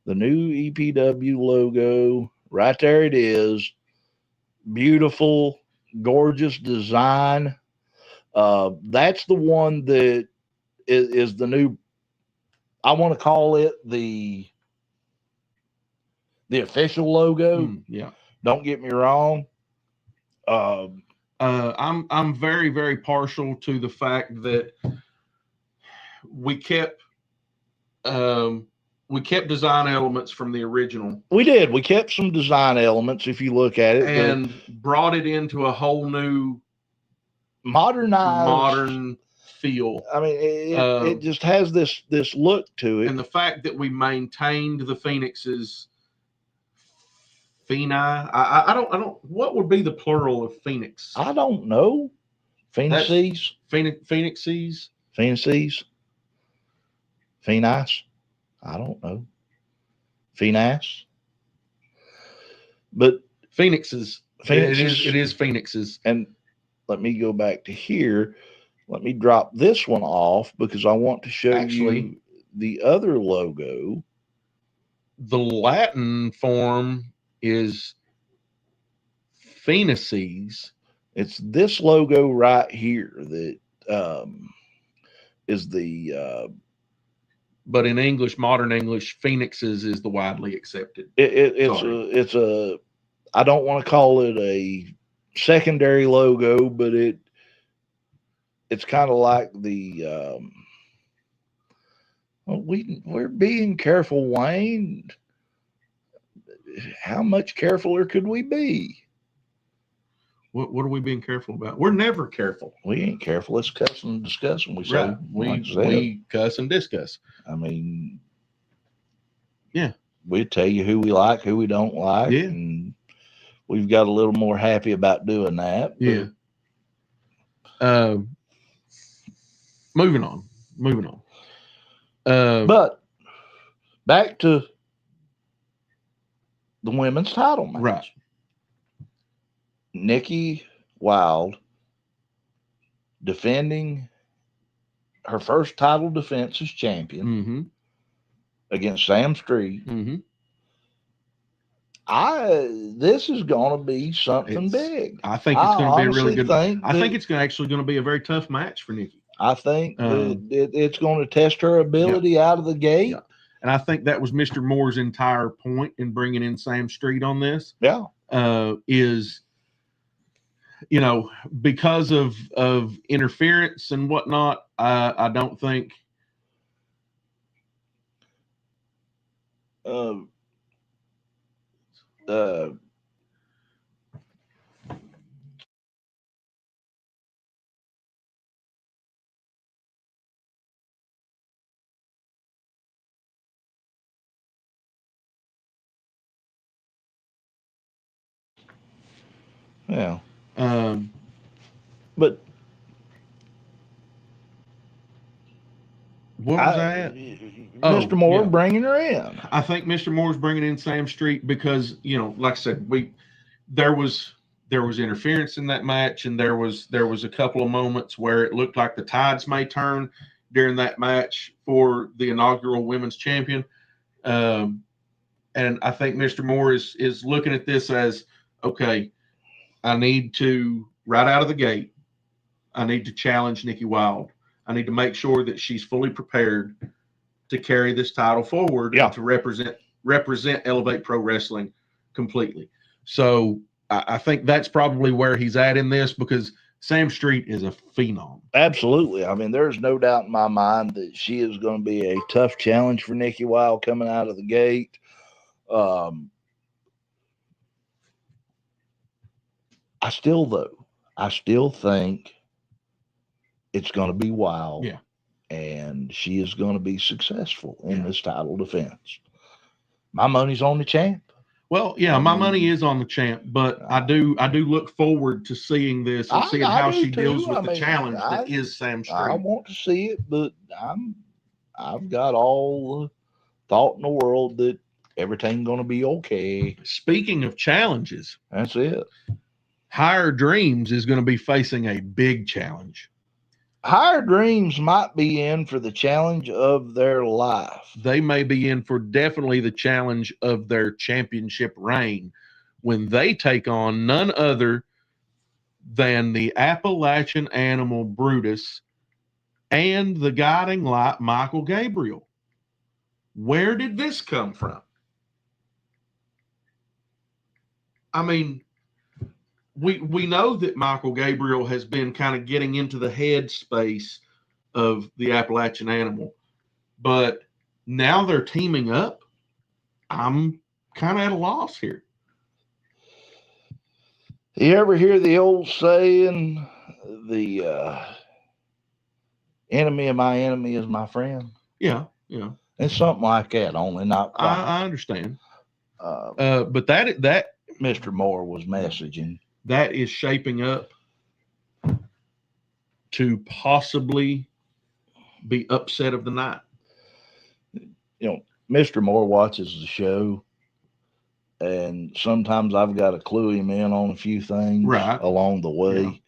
The new EPW logo. Right there it is. Beautiful, gorgeous design. That's the one that is the new, I want to call it the official logo. Yeah. Don't get me wrong. I'm very, very partial to the fact that we kept design elements from the original. We did. We kept some design elements, if you look at it, and brought it into a whole new modern feel. I mean, it just has this look to it. And the fact that we maintained the Phoenix's Phoeni. I don't. What would be the plural of Phoenix? I don't know. Phoenixes. Phoenixes. Phoenixes. Phoenix. I don't know. Phoenix. But Phoenixes. It is Phoenixes. And let me go back to here. Let me drop this one off because I want to show you the other logo. The Latin form is Phoenixes. It's this logo right here that is the but in English, modern English, Phoenixes is the widely accepted. It's a I don't want to call it a secondary logo, but it's kind of like the we're being careful, Wayne. How much carefuler could we be? What are we being careful about? We're never careful. We ain't careful. Let's cuss and discuss. And we say, we cuss and discuss. I mean, yeah, we tell you who we like, who we don't like, and we've got a little more happy about doing that. Yeah. Moving on. But back to the women's title match. Right. Nikki Wilde defending her first title defense as champion against Sam Street. This is going to be something big. I think it's going to be a really good. I think it's actually going to be a very tough match for Nikki. I think it's going to test her ability out of the gate. Yeah. And I think that was Mr. Moore's entire point in bringing in Sam Street on this. Yeah. Is, because of interference and whatnot, I don't think uh, yeah. But what was that? Mr. Moore bringing her in. I think Mr. Moore's bringing in Sam Street because, you know, like I said, there was interference in that match, and there was a couple of moments where it looked like the tides may turn during that match for the inaugural women's champion. And I think Mr. Moore is looking at this as, okay, I need to, right out of the gate, I need to challenge Nikki Wilde. I need to make sure that she's fully prepared to carry this title forward and to represent Elevate Pro Wrestling completely. So I think that's probably where he's at in this, because Sam Street is a phenom. Absolutely. I mean, there's no doubt in my mind that she is going to be a tough challenge for Nikki Wilde coming out of the gate. I still think it's going to be Wilde. Yeah. And she is going to be successful in this title defense. My money's on the champ. Well, yeah, my money is on the champ, but I do look forward to seeing this and seeing how she deals with the challenge that is Sam Street. I want to see it, but I've got all the thought in the world that everything's going to be okay. Speaking of challenges, that's it. Higher Dreams is going to be facing a big challenge. Higher Dreams might be in for the challenge of their life. They may be in for definitely the challenge of their championship reign when they take on none other than the Appalachian Animal Brutus and the Guiding Light Michael Gabriel. Where did this come from? I mean, we know that Michael Gabriel has been kind of getting into the head space of the Appalachian Animal, but now they're teaming up. I'm kind of at a loss here. You ever hear the old saying, the enemy of my enemy is my friend? Yeah, yeah. It's something like that, only not quite. I understand. But that Mr. Moore was messaging. That is shaping up to possibly be upset of the night. You know, Mr. Moore watches the show, and sometimes I've got to clue him in on a few things along the way.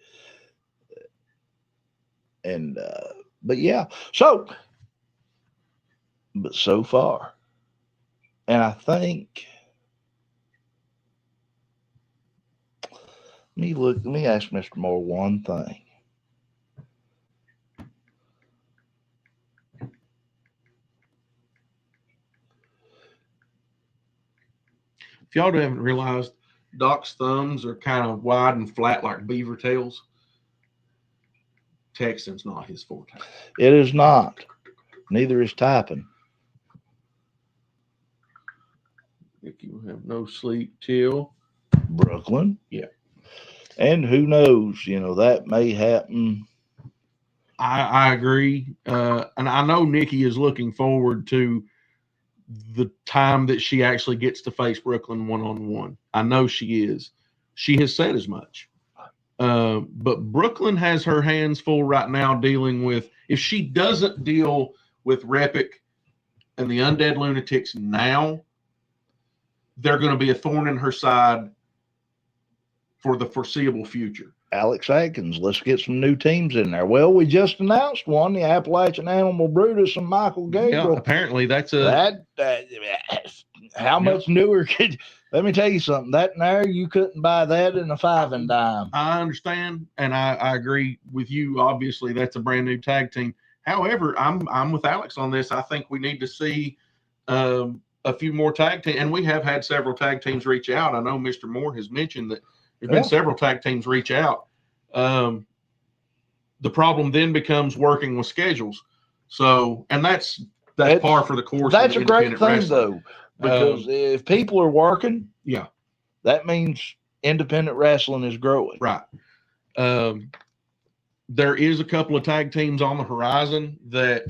Yeah. And but yeah, so far, and I think. Let me ask Mr. Moore one thing. If y'all haven't realized, Doc's thumbs are kind of wide and flat like beaver tails. Texting's not his forte. It is not. Neither is typing. Nikki will have no sleep till Brooklyn. Yeah. And who knows, you know, that may happen. I agree. And I know Nikki is looking forward to the time that she actually gets to face Brooklyn one-on-one. I know she is. She has said as much. But Brooklyn has her hands full right now dealing with, if she doesn't deal with Repic and the Undead Lunatics now, they're going to be a thorn in her side for the foreseeable future. Alex Atkins, let's get some new teams in there. Well, we just announced one, the Appalachian Animal Brutus and Michael Gabriel. Yeah, apparently that's a... How much newer could... Let me tell you something. That in there, you couldn't buy that in a 5 and dime. I understand, and I agree with you. Obviously, that's a brand new tag team. However, I'm with Alex on this. I think we need to see a few more tag teams, and we have had several tag teams reach out. I know Mr. Moore has mentioned that there's been several tag teams reach out. The problem then becomes working with schedules. So, and that's par for the course. That's a great thing, though. Because if people are working, yeah, that means independent wrestling is growing. right. There is a couple of tag teams on the horizon that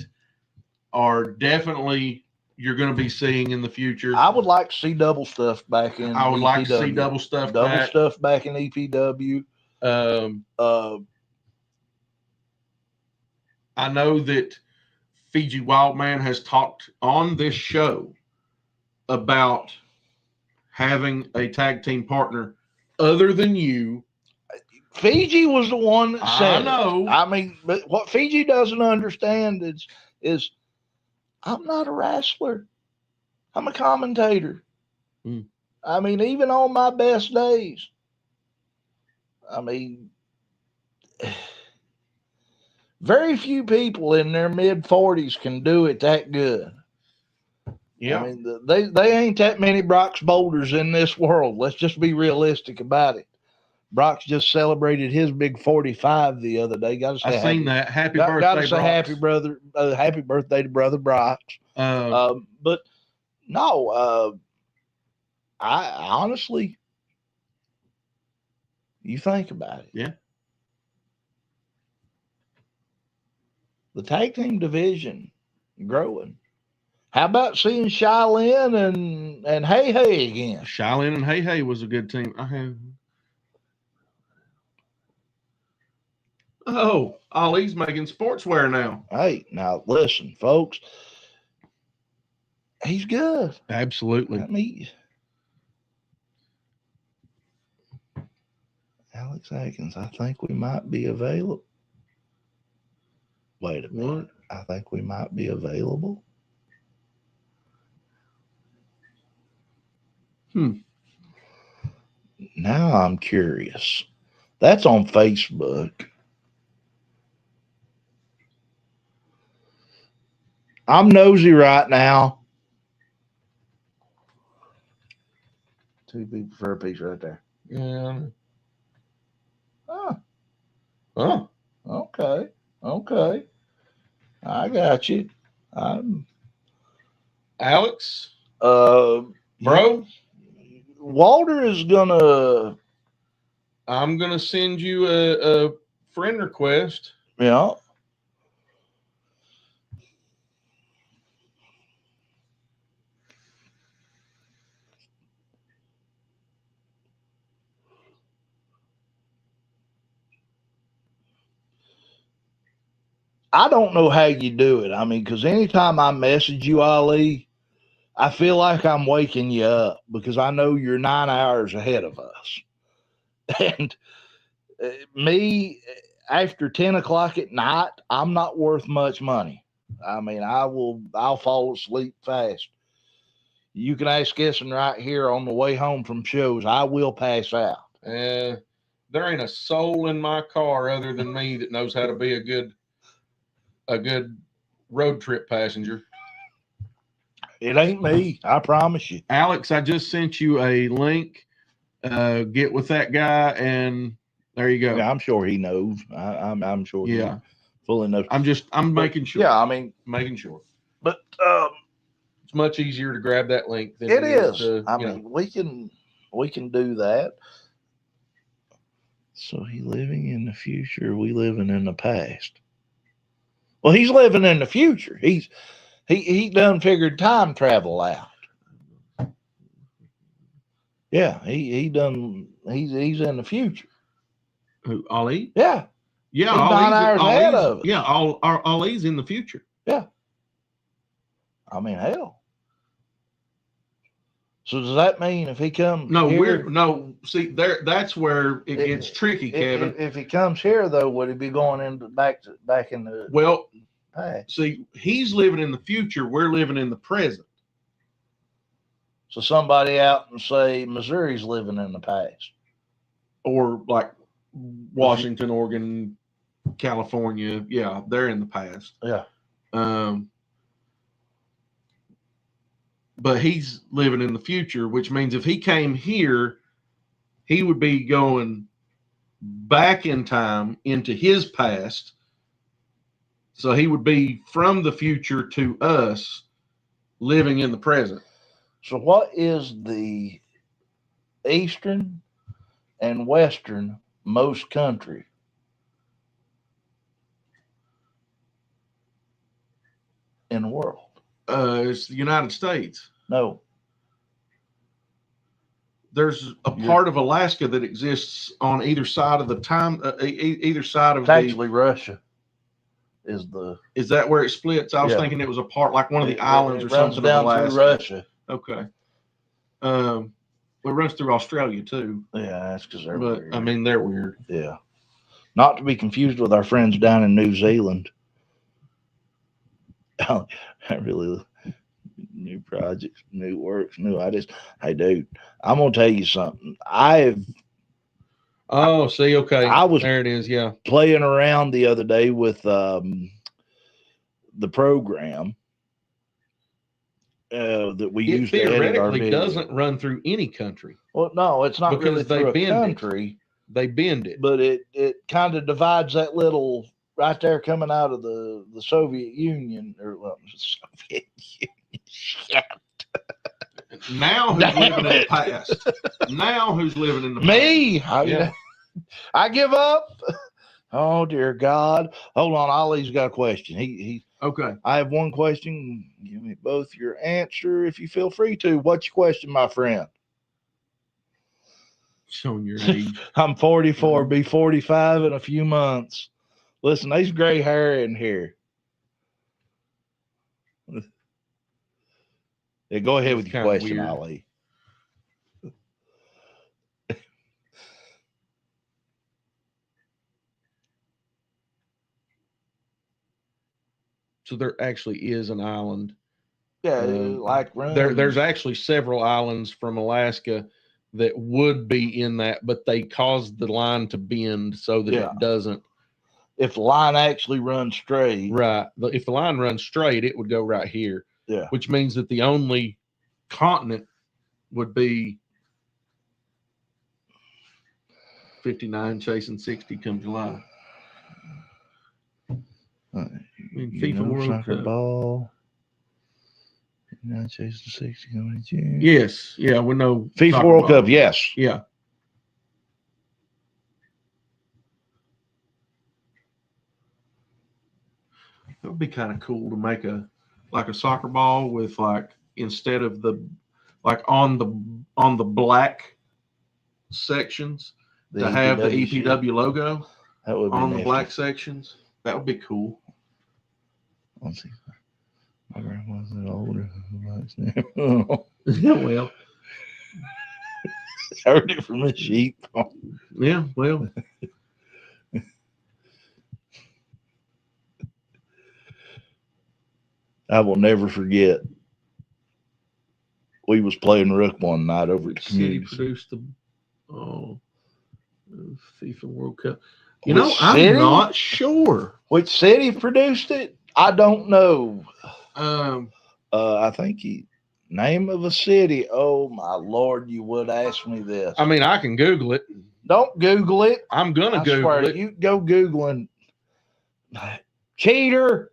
are definitely you're going to be seeing in the future. I would like to see double stuff back in. I would like to see EPW. double stuff back in EPW. I know that Fiji Wildman has talked on this show about having a tag team partner other than you. Fiji was the one that said I know. I mean, but what Fiji doesn't understand is I'm not a wrestler. I'm a commentator. Mm. I mean, even on my best days, I mean, very few people in their mid-40s can do it that good. Yeah. I mean, they ain't that many Brock's Boulders in this world. Let's just be realistic about it. Brock's just celebrated his big 45 the other day. Got to say, I seen that. Happy birthday, got to say Brox. happy birthday to brother Brox. But no, I honestly, you think about it. Yeah. The tag team division growing. How about seeing Shaolin and Hey Hey again? Shaolin and Hey Hey was a good team. Oh, Ollie's making sportswear now. Hey, now listen, folks. He's good. Absolutely. I mean, Alex Atkins, I think we might be available. Wait a minute. I think we might be available. Now I'm curious. That's on Facebook. I'm nosy right now. 2 people for a piece right there. Yeah. Oh, okay. I got you. Alex, bro, Walter is gonna. I'm gonna send you a friend request. Yeah. I don't know how you do it. I mean, because anytime I message you, Ali, I feel like I'm waking you up because I know you're 9 hours ahead of us. And me, after 10 o'clock at night, I'm not worth much money. I mean, I'll fall asleep fast. You can ask Cussin right here on the way home from shows. I will pass out. There ain't a soul in my car other than me that knows how to be a good road trip passenger. It ain't me, I promise you. Alex, I just sent you a link. Get with that guy, and there you go. Yeah, I'm sure he knows. I'm sure. Yeah, he fully knows. I'm making sure. Yeah, I mean, making sure. But it's much easier to grab that link than it is. I mean, we can do that. So he living in the future, we living in the past. Well, he's living in the future. He done figured time travel out. Yeah, he's in the future. Who, Ali? Yeah. Yeah, he's 9 hours ahead of us. Yeah, Ali's in the future. Yeah. I mean, hell. So does that mean if he comes? No, see there. That's where it gets tricky, Kevin. If he comes here, though, would he be going into back in the? Well, past? See, he's living in the future. We're living in the present. So somebody out in, say, Missouri's living in the past, or like Washington, Oregon, California. Yeah, they're in the past. Yeah. But he's living in the future, which means if he came here, he would be going back in time into his past. So he would be from the future to us living in the present. So what is the eastern and western most country? In the world? It's the United States. No. There's a part of Alaska that exists on either side of the time, either side of It's actually Russia. Is that where it splits? I was Yeah. thinking it was a part like one of the islands it or runs something down of Alaska. through Russia. Okay. Well, it runs through Australia too. Yeah, that's because they're But weird. I mean, they're weird. Yeah. Not to be confused with our friends down in New Zealand. I really new projects, new works, new ideas. Hey, dude, I'm gonna tell you something. Oh, see, okay. I was there. It is. Yeah. Playing around the other day with the program that we It use to edit our theoretically videos. doesn't run through any country. Well, no, it's not Because really they through a bend it. country. They bend it. But it kind of divides that little right there coming out of the Soviet Union or Soviet Union. Shit. Now who's living in the past? Now who's living in the Me? past? I give up. Oh dear God! Hold on, Ollie's got a question. He Okay. I have one question. Give me both your answer if you feel free to. What's your question, my friend? Showing your age. I'm 44, be 45 in a few months. Listen, there's gray hair in here. Yeah, go ahead with your question, weird. Ali. So there actually is an island. Yeah, like there's actually several islands from Alaska that would be in that, but they caused the line to bend so that it doesn't. If the line actually runs straight. Right. If the line runs straight, it would go right here. Yeah. Which means that the only continent would be 59 chasing 60 come July. FIFA World Cup. Ball. 59 chasing 60 coming in June. Yes. Yeah, we know. FIFA World Cup, yes. Yeah. It would be kind of cool to make a soccer ball with instead of on the black sections to have the EPW logo that would be on nifty. the black sections. That would be cool. Let's see. My grandma's a little older. Well, heard it from a sheep. Yeah, well. I will never forget. We was playing Rook one night over at the City community. produced the FIFA World Cup. I'm not sure which city produced it. I don't know. I think name of a city. Oh my Lord, you would ask me this. I mean, I can Google it. Don't Google it. I'm gonna Google it. You go Googling. Cheater.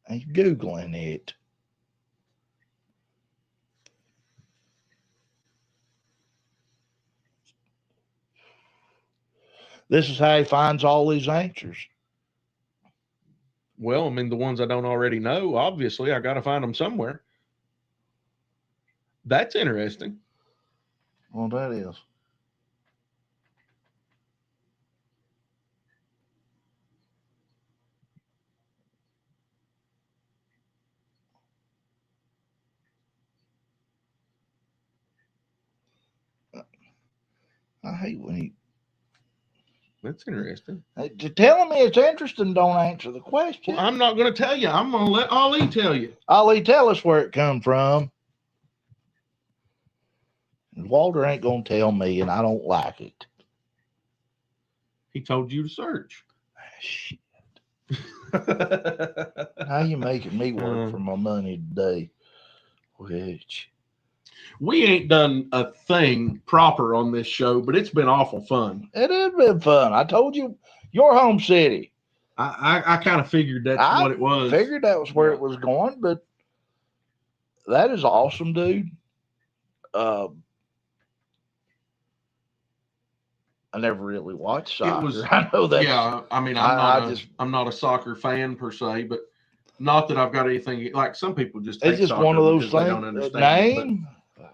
I'm Googling it. This is how he finds all these answers. Well, I mean, the ones I don't already know, obviously, I got to find them somewhere. That's interesting. Well, that is. I hate when he. That's interesting. Telling me it's interesting, don't answer the question. Well, I'm not going to tell you. I'm going to let Ali tell you. Ali, tell us where it come from. Walter ain't going to tell me, and I don't like it. He told you to search. Shit. How you making me work for my money today? Which we ain't done a thing proper on this show, but it's been awful fun. It has been fun. I told you, your home city. I kind of figured that's what it was. Figured that was where it was going, but that is awesome, dude. I never really watched soccer. I know that. Yeah, I mean, I'm not a soccer fan per se, but not that I've got anything like some people just. It's just one of those things. They don't understand Name.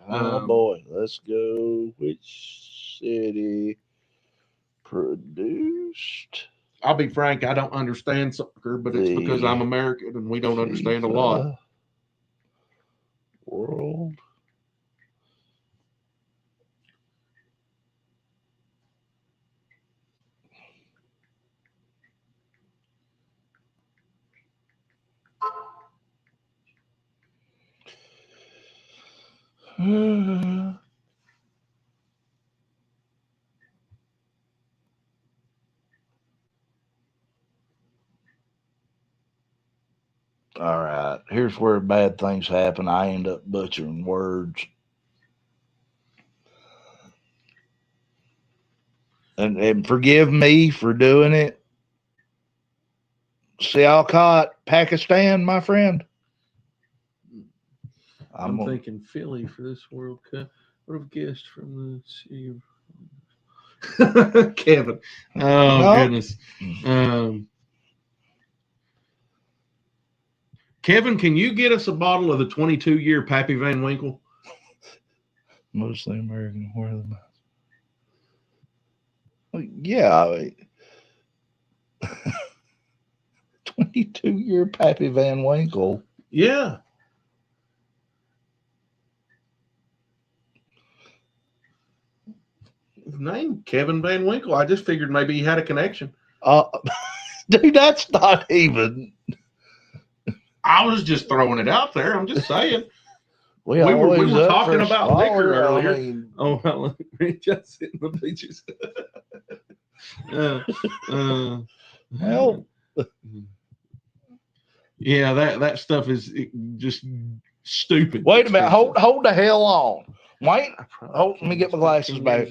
Oh boy, let's go. Which city produced? I'll be frank, I don't understand soccer, but it's because I'm American and we don't understand a lot. World. All right, here's where bad things happen. I end up butchering words. And forgive me for doing it. Sialkot, Pakistan, my friend. I'm thinking Philly for this World Cup. What have guessed from the sea of Kevin? Oh, no. Goodness. Kevin, can you get us a bottle of the 22-year Pappy Van Winkle? Mostly American. Where are the? Well, yeah. 22-year Pappy Van Winkle. Yeah. His name, Kevin Van Winkle. I just figured maybe he had a connection. Dude, that's not even. I was just throwing it out there. I'm just saying. We were talking about liquor earlier. I mean, just in the beaches. Help. Yeah, that stuff is just stupid. Wait a minute. Hold the hell on. Wait. Let me get my glasses back.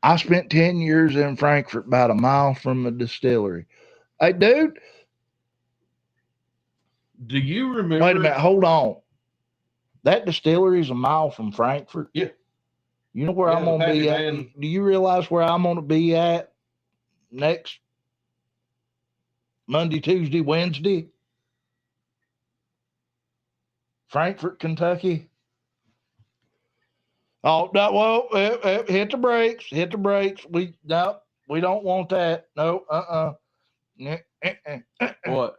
I spent 10 years in Frankfurt, about a mile from a distillery. Hey, dude. Do you remember? Wait a minute. Hold on. That distillery is a mile from Frankfurt. Yeah. You know where I'm going to be at? Do you realize where I'm going to be at next Monday, Tuesday, Wednesday? Frankfurt, Kentucky. Oh, no, well, hit the brakes. Hit the brakes. We don't want that. No, What?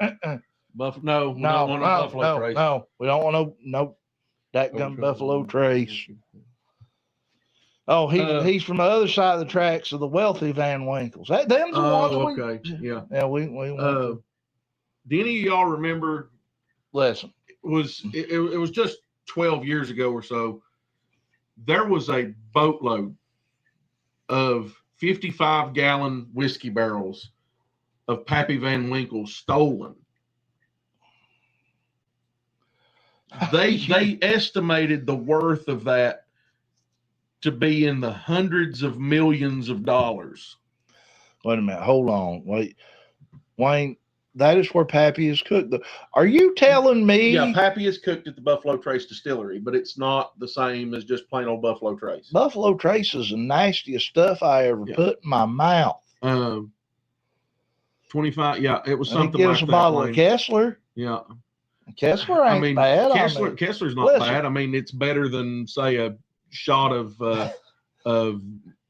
No, we don't want no Buffalo Trace. No, we don't want no that gun Buffalo Trace. Oh, he's from the other side of the tracks of the wealthy Van Winkles. Them's the ones okay. Yeah. Yeah, we do any of y'all remember? Listen. It was just 12 years ago or so. There was a boatload of 55-gallon whiskey barrels of Pappy Van Winkle stolen. They estimated the worth of that to be in the hundreds of millions of dollars. Wait a minute. Hold on. Wait. Wayne, that is where Pappy is cooked. Are you telling me? Yeah, Pappy is cooked at the Buffalo Trace Distillery, but it's not the same as just plain old Buffalo Trace. Buffalo Trace is the nastiest stuff I ever put in my mouth. 25. Yeah, it was something give like us a that. bottle of Kessler. Yeah. Kessler ain't bad. Kessler's not bad. I mean, it's better than, say, a shot of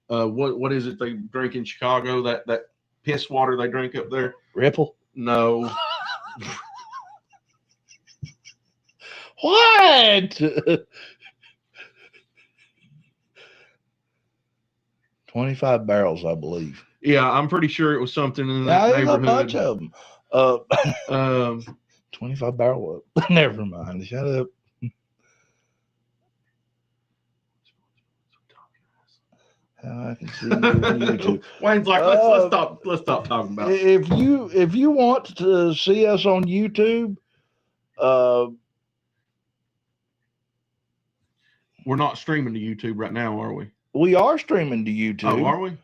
what is it they drink in Chicago? That piss water they drink up there. Ripple. No. What? 25 barrels, I believe. Yeah, I'm pretty sure it was something in that neighborhood. A bunch of them. 25 barrel up. Never mind. Shut up. How I can see you on YouTube. Wayne's like, let's stop talking about it. If you want to see us on YouTube, we're not streaming to YouTube right now, are we? We are streaming to YouTube. Oh, are we?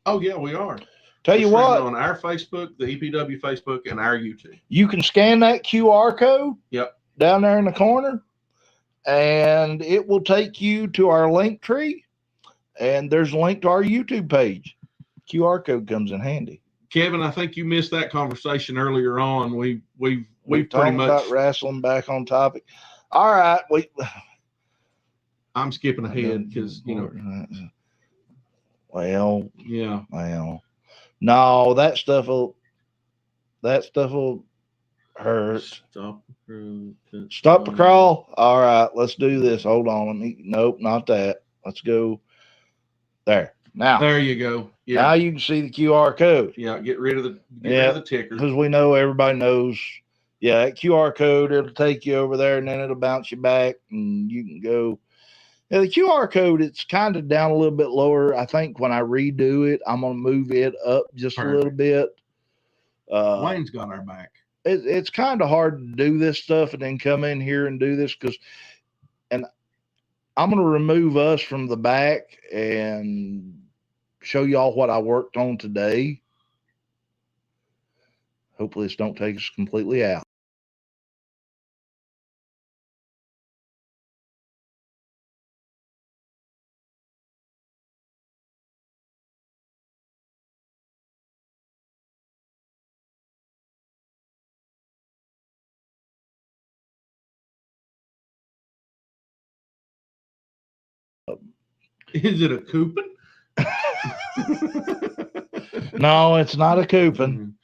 Oh yeah, we are. Tell you what, on our Facebook, the EPW Facebook, and our YouTube. You can scan that QR code. Yep. Down there in the corner, and it will take you to our link tree. And there's a link to our YouTube page. QR code comes in handy. Kevin, I think you missed that conversation earlier on. We've pretty much about wrestling back on topic. All right, I'm skipping ahead because Well, yeah. Well, no, that stuff will hurt. Stop the crawl. All right, let's do this. Hold on. Nope, not that. Let's go there. Now, there you go. Yeah. Now you can see the QR code. Yeah. Get rid of the ticker. Because we know everybody knows. Yeah, that QR code, it'll take you over there and then it'll bounce you back and you can go. Yeah, the QR code, it's kind of down a little bit lower. I think when I redo it, I'm going to move it up just a little bit. Wayne's got our back. It's kind of hard to do this stuff and then come in here and do this and I'm going to remove us from the back and show y'all what I worked on today. Hopefully this don't take us completely out. Is it a coupon? No, it's not a coupon.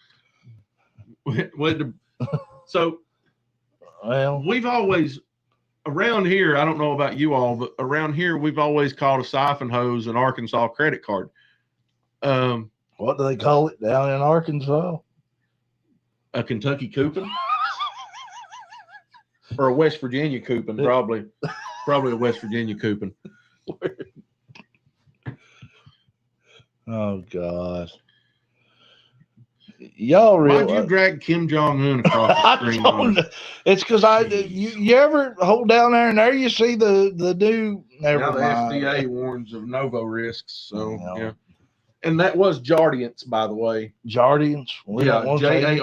So, well, we've always around here. I don't know about you all, but around here we've always called a siphon hose an Arkansas credit card. What do they call it down in Arkansas? A Kentucky coupon, or a West Virginia coupon? Probably a West Virginia coupon. Oh God! Y'all really? Why'd you drag Kim Jong-un across the screen? It's because you ever hold down there you see the new. Never mind. The FDA warns of Novo risks. So yeah, and that was Jardiance, by the way. Jardiance. Yeah, Jardiance.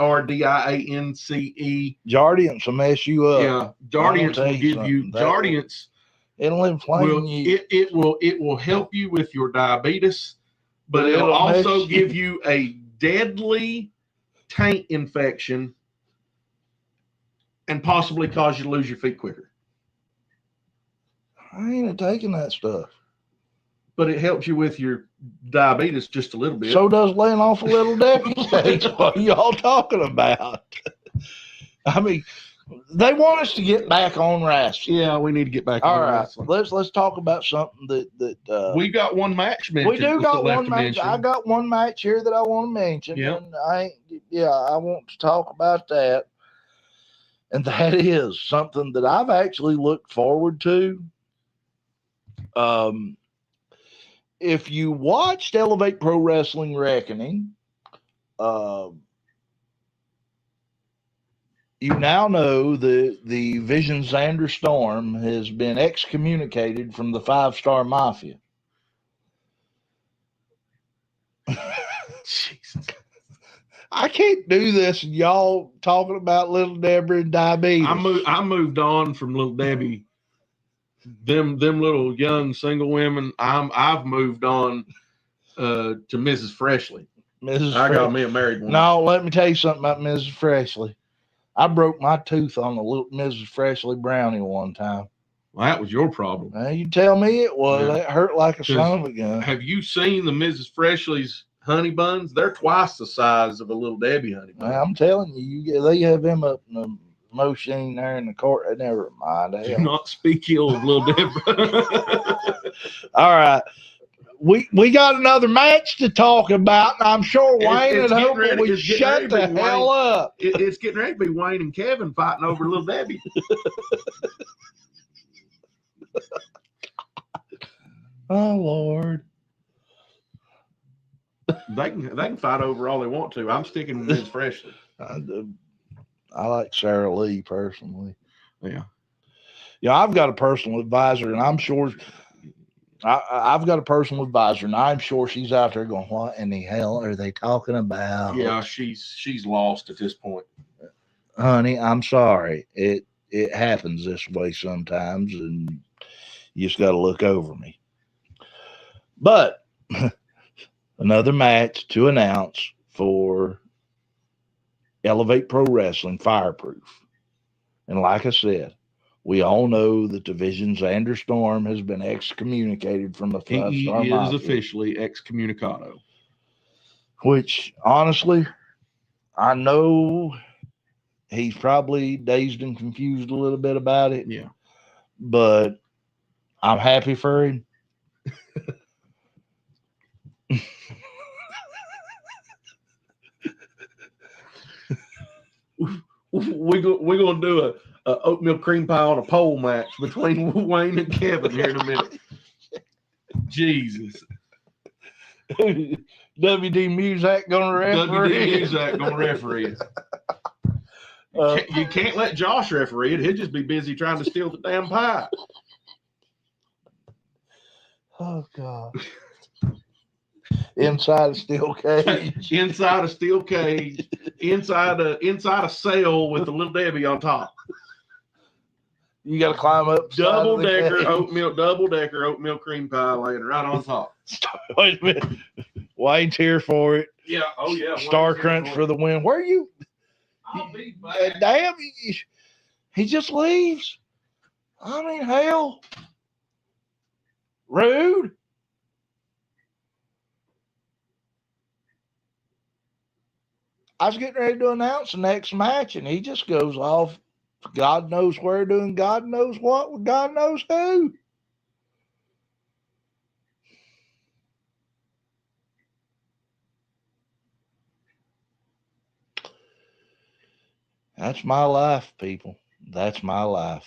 Jardiance will mess you up. Yeah, Jardiance will give you Jardiance. It'll inflame you. It will help you with your diabetes, but it'll also give you a deadly taint infection and possibly cause you to lose your feet quicker. I ain't taking that stuff. But it helps you with your diabetes just a little bit. So does laying off a little Debbie. What are y'all talking about? I mean, they want us to get back on wrestling. Yeah, we need to get back on wrestling. Let's talk about something that we got one match mentioned. We do got one match. I got one match here that I want to mention. Yep. And I want to talk about that. And that is something that I've actually looked forward to. If you watched Elevate Pro Wrestling Reckoning, you now know the Vision Xander Storm has been excommunicated from the 5-Star Mafia. Jesus. I can't do this and y'all talking about Little Deborah and diabetes. I moved on from Little Debbie. Them little young single women. I've moved on to Mrs. Freshly. Got me a married one. No, let me tell you something about Mrs. Freshly. I broke my tooth on the little Mrs. Freshly brownie one time. Well, that was your problem. You tell me it was. Yeah. It hurt like a son of a gun. Have you seen the Mrs. Freshly's honey buns? They're twice the size of a Little Debbie honey bun. I'm telling you, they have them up in the machine there in the court. Never mind. Do not speak ill of Little Deborah. All right. We got another match to talk about, and I'm sure Wayne and Hope we shut the hell up. It's getting ready to be Wayne and Kevin fighting over Little Debbie. Oh Lord. They can fight over all they want to. I'm sticking with Ms. Freshly. I like Sarah Lee personally. Yeah. Yeah, I've got a personal advisor, and I'm sure I've got a personal advisor, and I'm sure she's out there going, "What in the hell are they talking about?" Yeah, she's lost at this point. Honey, I'm sorry. It happens this way sometimes, and you just got to look over me. But another match to announce for Elevate Pro Wrestling Fireproof. And like I said, we all know that the Vision Xander Storm has been excommunicated from the He Five-Star is Mafia, officially excommunicado. which honestly, I know he's probably dazed and confused a little bit about it. Yeah. But I'm happy for him. We're gonna do a oatmeal cream pie on a pole match between Wayne and Kevin here in a minute. Jesus. WD Muzak gonna referee. WD Muzak gonna referee it. You can't let Josh referee it. He'll just be busy trying to steal the damn pie. Oh God. Inside a steel cage. Inside a steel cage. Inside a cell with a little Debbie on top. You got to climb up. Double decker oatmeal cream pie laying right on top. Wait a minute. Wayne's here for it. Yeah. Oh yeah. Star Crunch for the win. Where are you? I'll be back. Damn, he just leaves. I mean, hell. Rude. I was getting ready to announce the next match, and he just goes off. God knows where, doing God knows what with God knows who. That's my life, people. That's my life.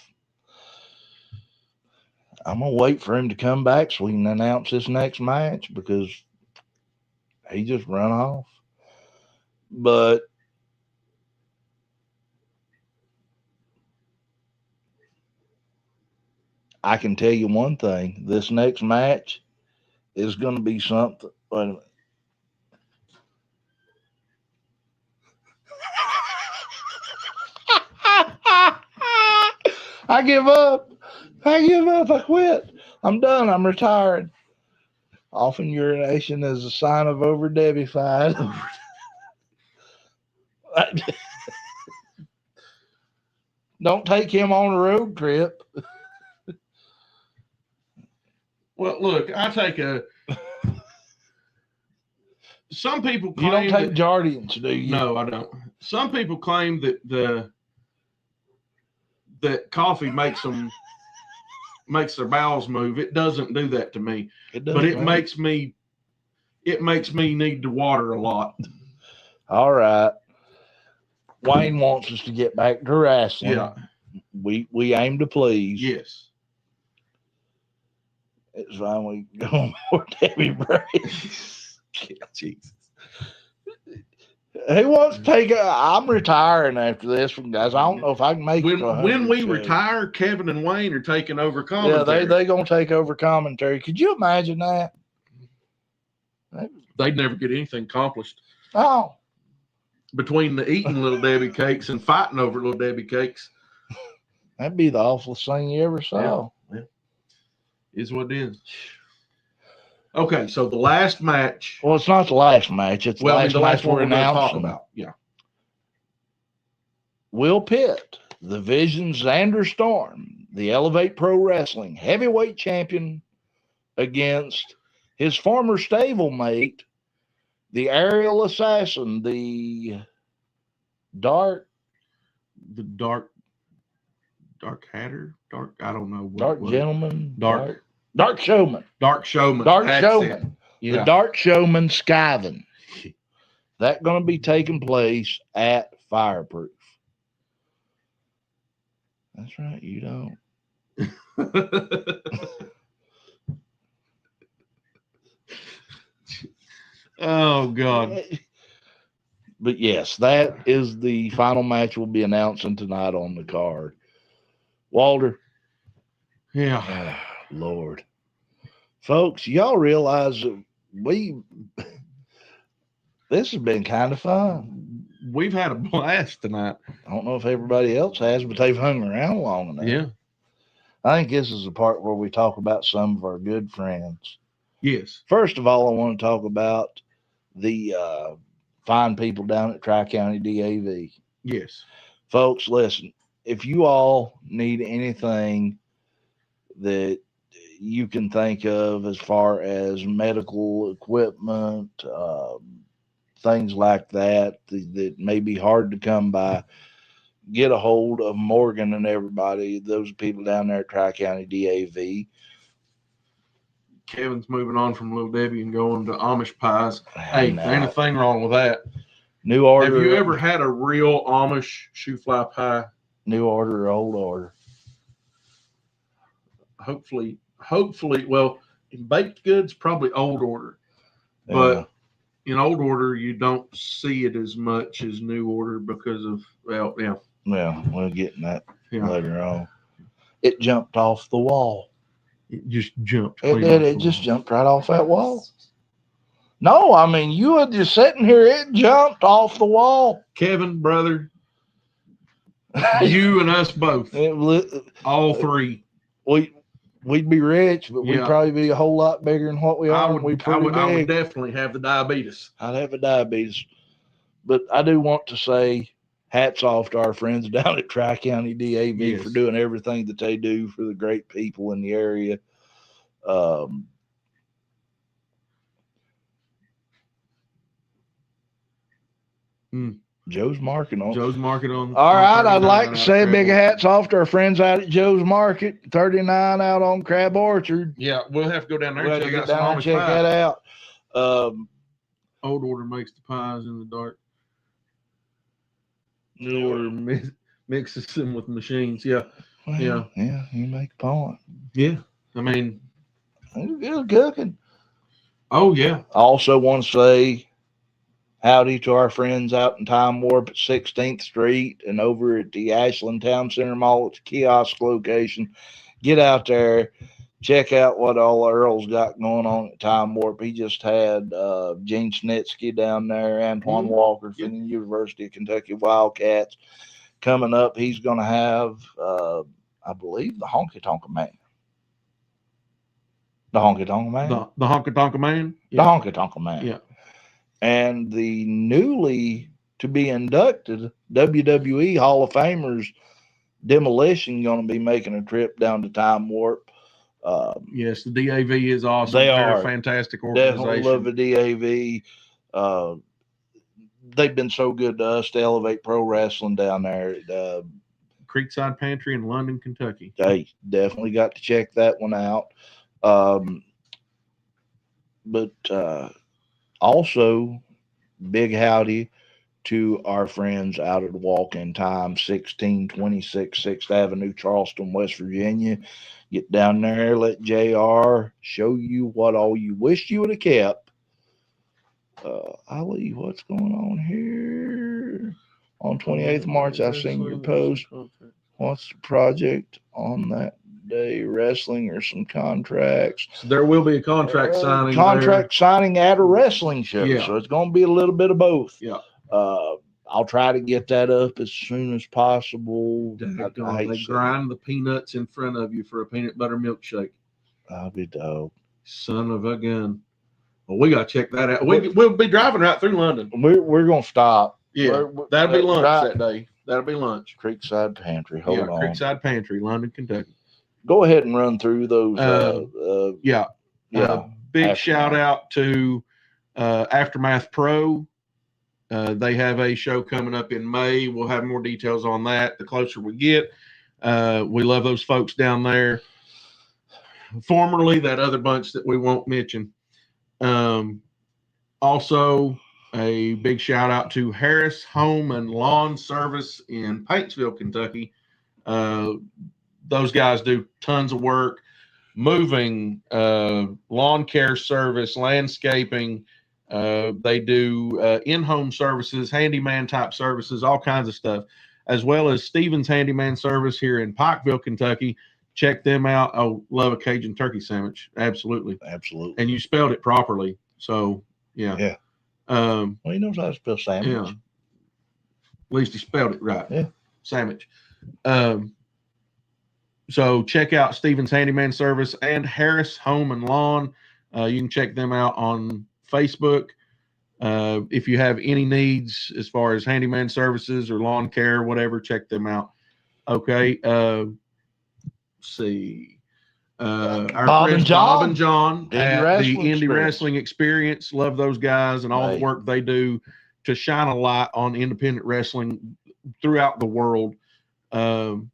I'm going to wait for him to come back so we can announce this next match because he just run off. But I can tell you one thing. This next match is going to be something. Wait a minute. I give up. I quit. I'm done. I'm retired. Often urination is a sign of over Debbie-fied. Don't take him on a road trip. Well, look, I take some people claim you don't take Jardians, do you? No, I don't. Some people claim that that coffee makes their bowels move. It doesn't do that to me. But it makes me need to water a lot. All right. Wayne wants us to get back to wrestling. Yeah. We aim to please. Yes. It's fine. We go more Debbie Brace. Jesus. He wants to take I'm retiring after this one, guys. I don't know if I can make it. When we retire, Kevin and Wayne are taking over commentary. Yeah, they're going to take over commentary. Could you imagine that? They'd never get anything accomplished. Oh. Between the eating Little Debbie cakes and fighting over Little Debbie cakes. That'd be the awfulest thing you ever saw. Yeah. Is what it is. Okay, so the last match. Well, it's not the last match. It's the last match we're announcing. About. Yeah. Will Pitt, the Vision Xander Storm, the Elevate Pro Wrestling heavyweight champion, against his former stablemate, the aerial assassin, the dark hatter, I don't know. Gentleman, dark showman. Dark showman. Yeah. The dark showman Skyven. That's going to be taking place at Fireproof. That's right. You don't. Oh God. But yes, that is the final match we'll be announcing tonight on the card. Walter. Yeah. Lord. Folks, y'all realize that this has been kind of fun. We've had a blast tonight. I don't know if everybody else has, but they've hung around long enough. Yeah. I think this is the part where we talk about some of our good friends. Yes. First of all, I want to talk about the fine people down at Tri-County DAV. Yes. Folks, listen, if you all need anything that you can think of as far as medical equipment, things like that may be hard to come by, get a hold of Morgan and everybody, those people down there at Tri-County DAV. Kevin's moving on from Little Debbie and going to Amish pies. Hey, there ain't a thing wrong with that. New order. Have you ever had a real Amish shoe fly pie? New order or old order? Hopefully, well, in baked goods, probably old order. But in old order, you don't see it as much as new order because of, well, yeah. Well, we'll get in that later on. It jumped off the wall. It just jumped. It did. It just jumped right off that wall. No, I mean, you were just sitting here. It jumped off the wall. Kevin, brother, you and us both, all three. We'd be rich, but we'd probably be a whole lot bigger than what we are. I would definitely have the diabetes. I'd have the diabetes. But I do want to say hats off to our friends down at Tri-County DAV for doing everything that they do for the great people in the area. Joe's Market on. All right, I'd like to say big hats off to our friends out at Joe's Market, 39 out on Crab Orchard. Yeah, we'll have to go down there and check that out. Old order makes the pies in the dark. New order mixes them with machines. Yeah. Well, yeah, you make a point. Yeah. I mean, good cooking. Oh, yeah. I also want to say howdy to our friends out in Time Warp at 16th Street and over at the Ashland Town Center Mall at the kiosk location. Get out there, check out what all Earl's got going on at Time Warp. He just had Gene Snitsky down there, Antoine Walker from the University of Kentucky Wildcats. Coming up, he's going to have, I believe, the Honky Tonka Man. The Honky Tonka Man? The Honky Tonka Man? Yeah. The Honky Tonka Man. Yeah. And the newly to be inducted WWE Hall of Famers Demolition going to be making a trip down to Time Warp. Yes, the DAV is awesome. They're a fantastic organization. Definitely love the DAV. They've been so good to us to elevate pro wrestling down there. Creekside Pantry in London, Kentucky. They definitely got to check that one out. But also, big howdy to our friends out at Walk in Time, 1626 6th Avenue, Charleston, West Virginia. Get down there, let JR show you what all you wish you would have kept. Ali, what's going on here? On 28th March, I've seen your post. What's the project on that day? Wrestling or some contracts? So there will be a contract signing. Signing at a wrestling show. Yeah. So it's going to be a little bit of both. Yeah. I'll try to get that up as soon as possible. They grind the peanuts in front of you for a peanut butter milkshake. I'll be dope. Son of a gun. Well, we got to check that out. We'll be driving right through London. We're going to stop. Yeah, that'll be lunch that day. That'll be lunch. Creekside Pantry. Hold on. Creekside Pantry, London, Kentucky. Go ahead and run through those. Big shout out to Aftermath Pro. They have a show coming up in May. We'll have more details on that the closer we get. We love those folks down there. Formerly, that other bunch that we won't mention. Also, a big shout out to Harris Home and Lawn Service in Paintsville, Kentucky. Those guys do tons of work, moving, lawn care service, landscaping. They do in-home services, handyman type services, all kinds of stuff, as well as Stevens Handyman Service here in Pikeville, Kentucky. check them out. Oh, love a Cajun turkey sandwich. Absolutely. Absolutely. And you spelled it properly. So, yeah. Yeah. Well, he knows how to spell sandwich. Yeah. At least he spelled it right. Yeah. Sandwich. So check out Stevens Handyman Service and Harris Home and Lawn. You can check them out on Facebook. If you have any needs as far as handyman services or lawn care, whatever, check them out. Okay. Let's see. Our Bob friends and John. Bob and John Indie at Wrestling the Indie Experience. Wrestling Experience. Love those guys and all the work they do to shine a light on independent wrestling throughout the world. And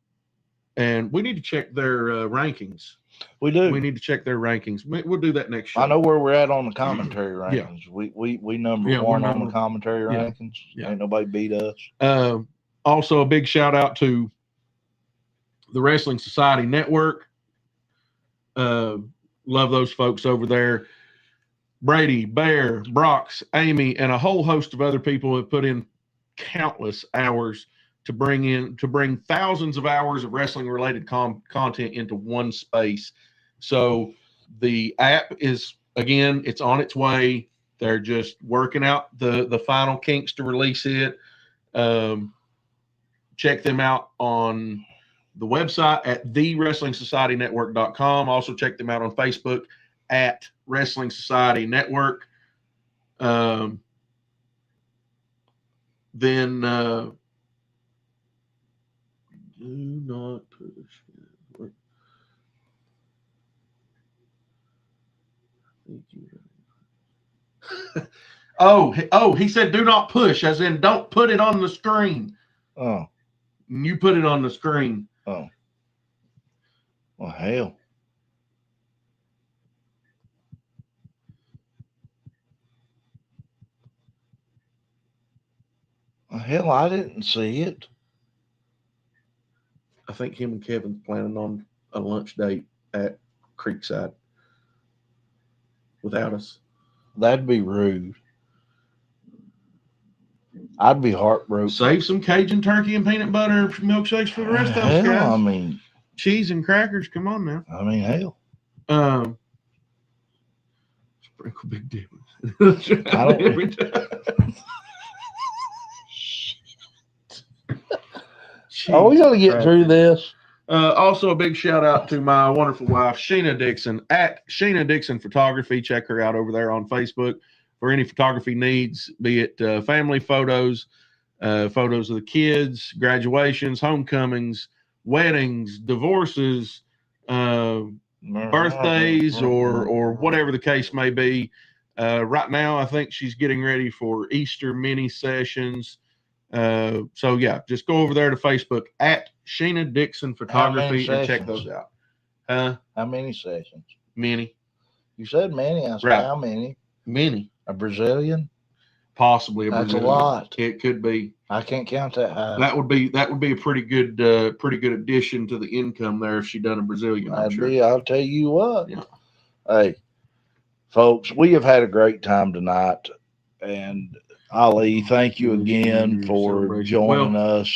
we need to check their rankings. We do. We need to check their rankings. We'll do that next show. I know where we're at on the commentary Yeah. rankings. We number one on the commentary rankings. Yeah. Ain't nobody beat us. Also, a big shout out to the Wrestling Society Network. Love those folks over there. Brady, Bear, Brox, Amy, and a whole host of other people have put in countless hours to bring thousands of hours of wrestling related content into one space. So the app is, again, it's on its way. They're just working out the final kinks to release it. Check them out on the website at thewrestlingsocietynetwork.com. Also check them out on Facebook at Wrestling Society Network. Then do not push. Oh, he said do not push, as in don't put it on the screen. Oh. You put it on the screen. Oh. Well, hell. Well, hell, I didn't see it. I think him and Kevin's planning on a lunch date at Creekside without us. That'd be rude. I'd be heartbroken. Save some Cajun turkey and peanut butter milkshakes for the rest of us, guys. I mean, cheese and crackers. Come on now. I mean, hell. Sprinkle big dip. I don't. Are we going to get through this? Also, a big shout out to my wonderful wife, Sheena Dixon, at Sheena Dixon Photography. Check her out over there on Facebook for any photography needs, be it family photos, photos of the kids, graduations, homecomings, weddings, divorces, birthdays, or whatever the case may be. Right now, I think she's getting ready for Easter mini sessions. So yeah, just go over there to Facebook at Sheena Dixon Photography and check those out. How many sessions? Many. You said many. I said how many? Many. A Brazilian? Possibly a That's Brazilian. a lot. It could be. I can't count that high. That would be a pretty good addition to the income there if she done a Brazilian. I'm sure. I'll tell you what. Yeah. Hey, folks, we have had a great time tonight, and Ali, thank you again for joining us.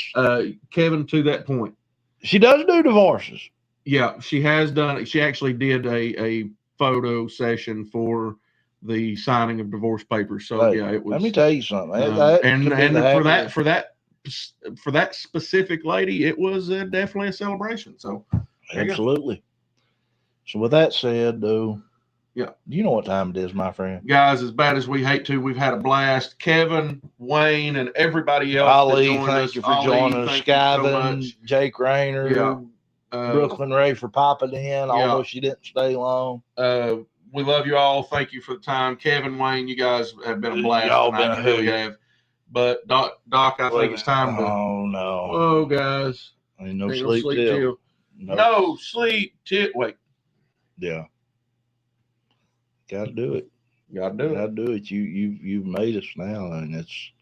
Kevin, to that point, she does do divorces. Yeah, she has done it. She actually did a photo session for the signing of divorce papers. So yeah, it was. Let me tell you something. And for that specific lady, it was definitely a celebration. So absolutely. So with that said, though, yeah, you know what time it is, my friend. Guys, as bad as we hate to, we've had a blast. Kevin, Wayne, and everybody else. Ali, thank you for joining us. Skyvin, so Jake Rayner, Brooklyn Ray for popping in, although she didn't stay long. We love you all. Thank you for the time. Kevin, Wayne, you guys have been a blast. Y'all been a really have. But Doc, I think it's time to. Oh no! Whoa, guys! Ain't no sleep till. No sleep till. Wait. Yeah. Got to do it. Got to do it. You've made us now, and it's.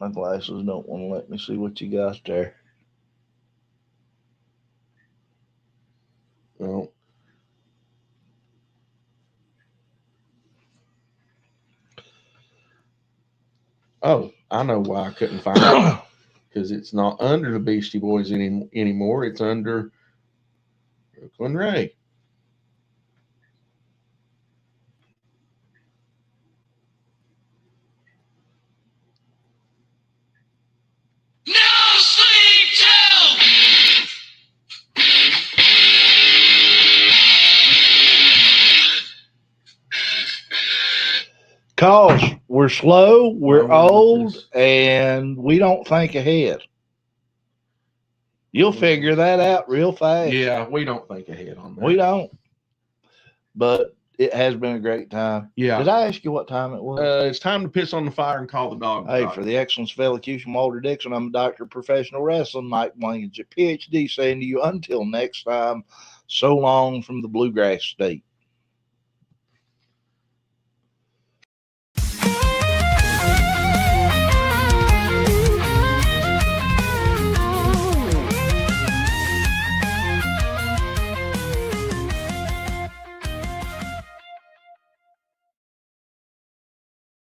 My glasses don't want to let me see what you got there. Well. Oh, I know why I couldn't find it. Because it's not under the Beastie Boys anymore. It's under Brooklyn Ray. No sleep till. Cause we're slow, we're Well, old, and we don't think ahead. You'll figure that out real fast. Yeah, we don't think ahead on that. We don't. But it has been a great time. Yeah. Did I ask you what time it was? It's time to piss on the fire and call the dog. Hey, for the excellence of elocution, Walter Dixon, I'm a doctor of professional wrestling, Mike Blankenship, Ph.D., saying to you until next time, so long from the Bluegrass State.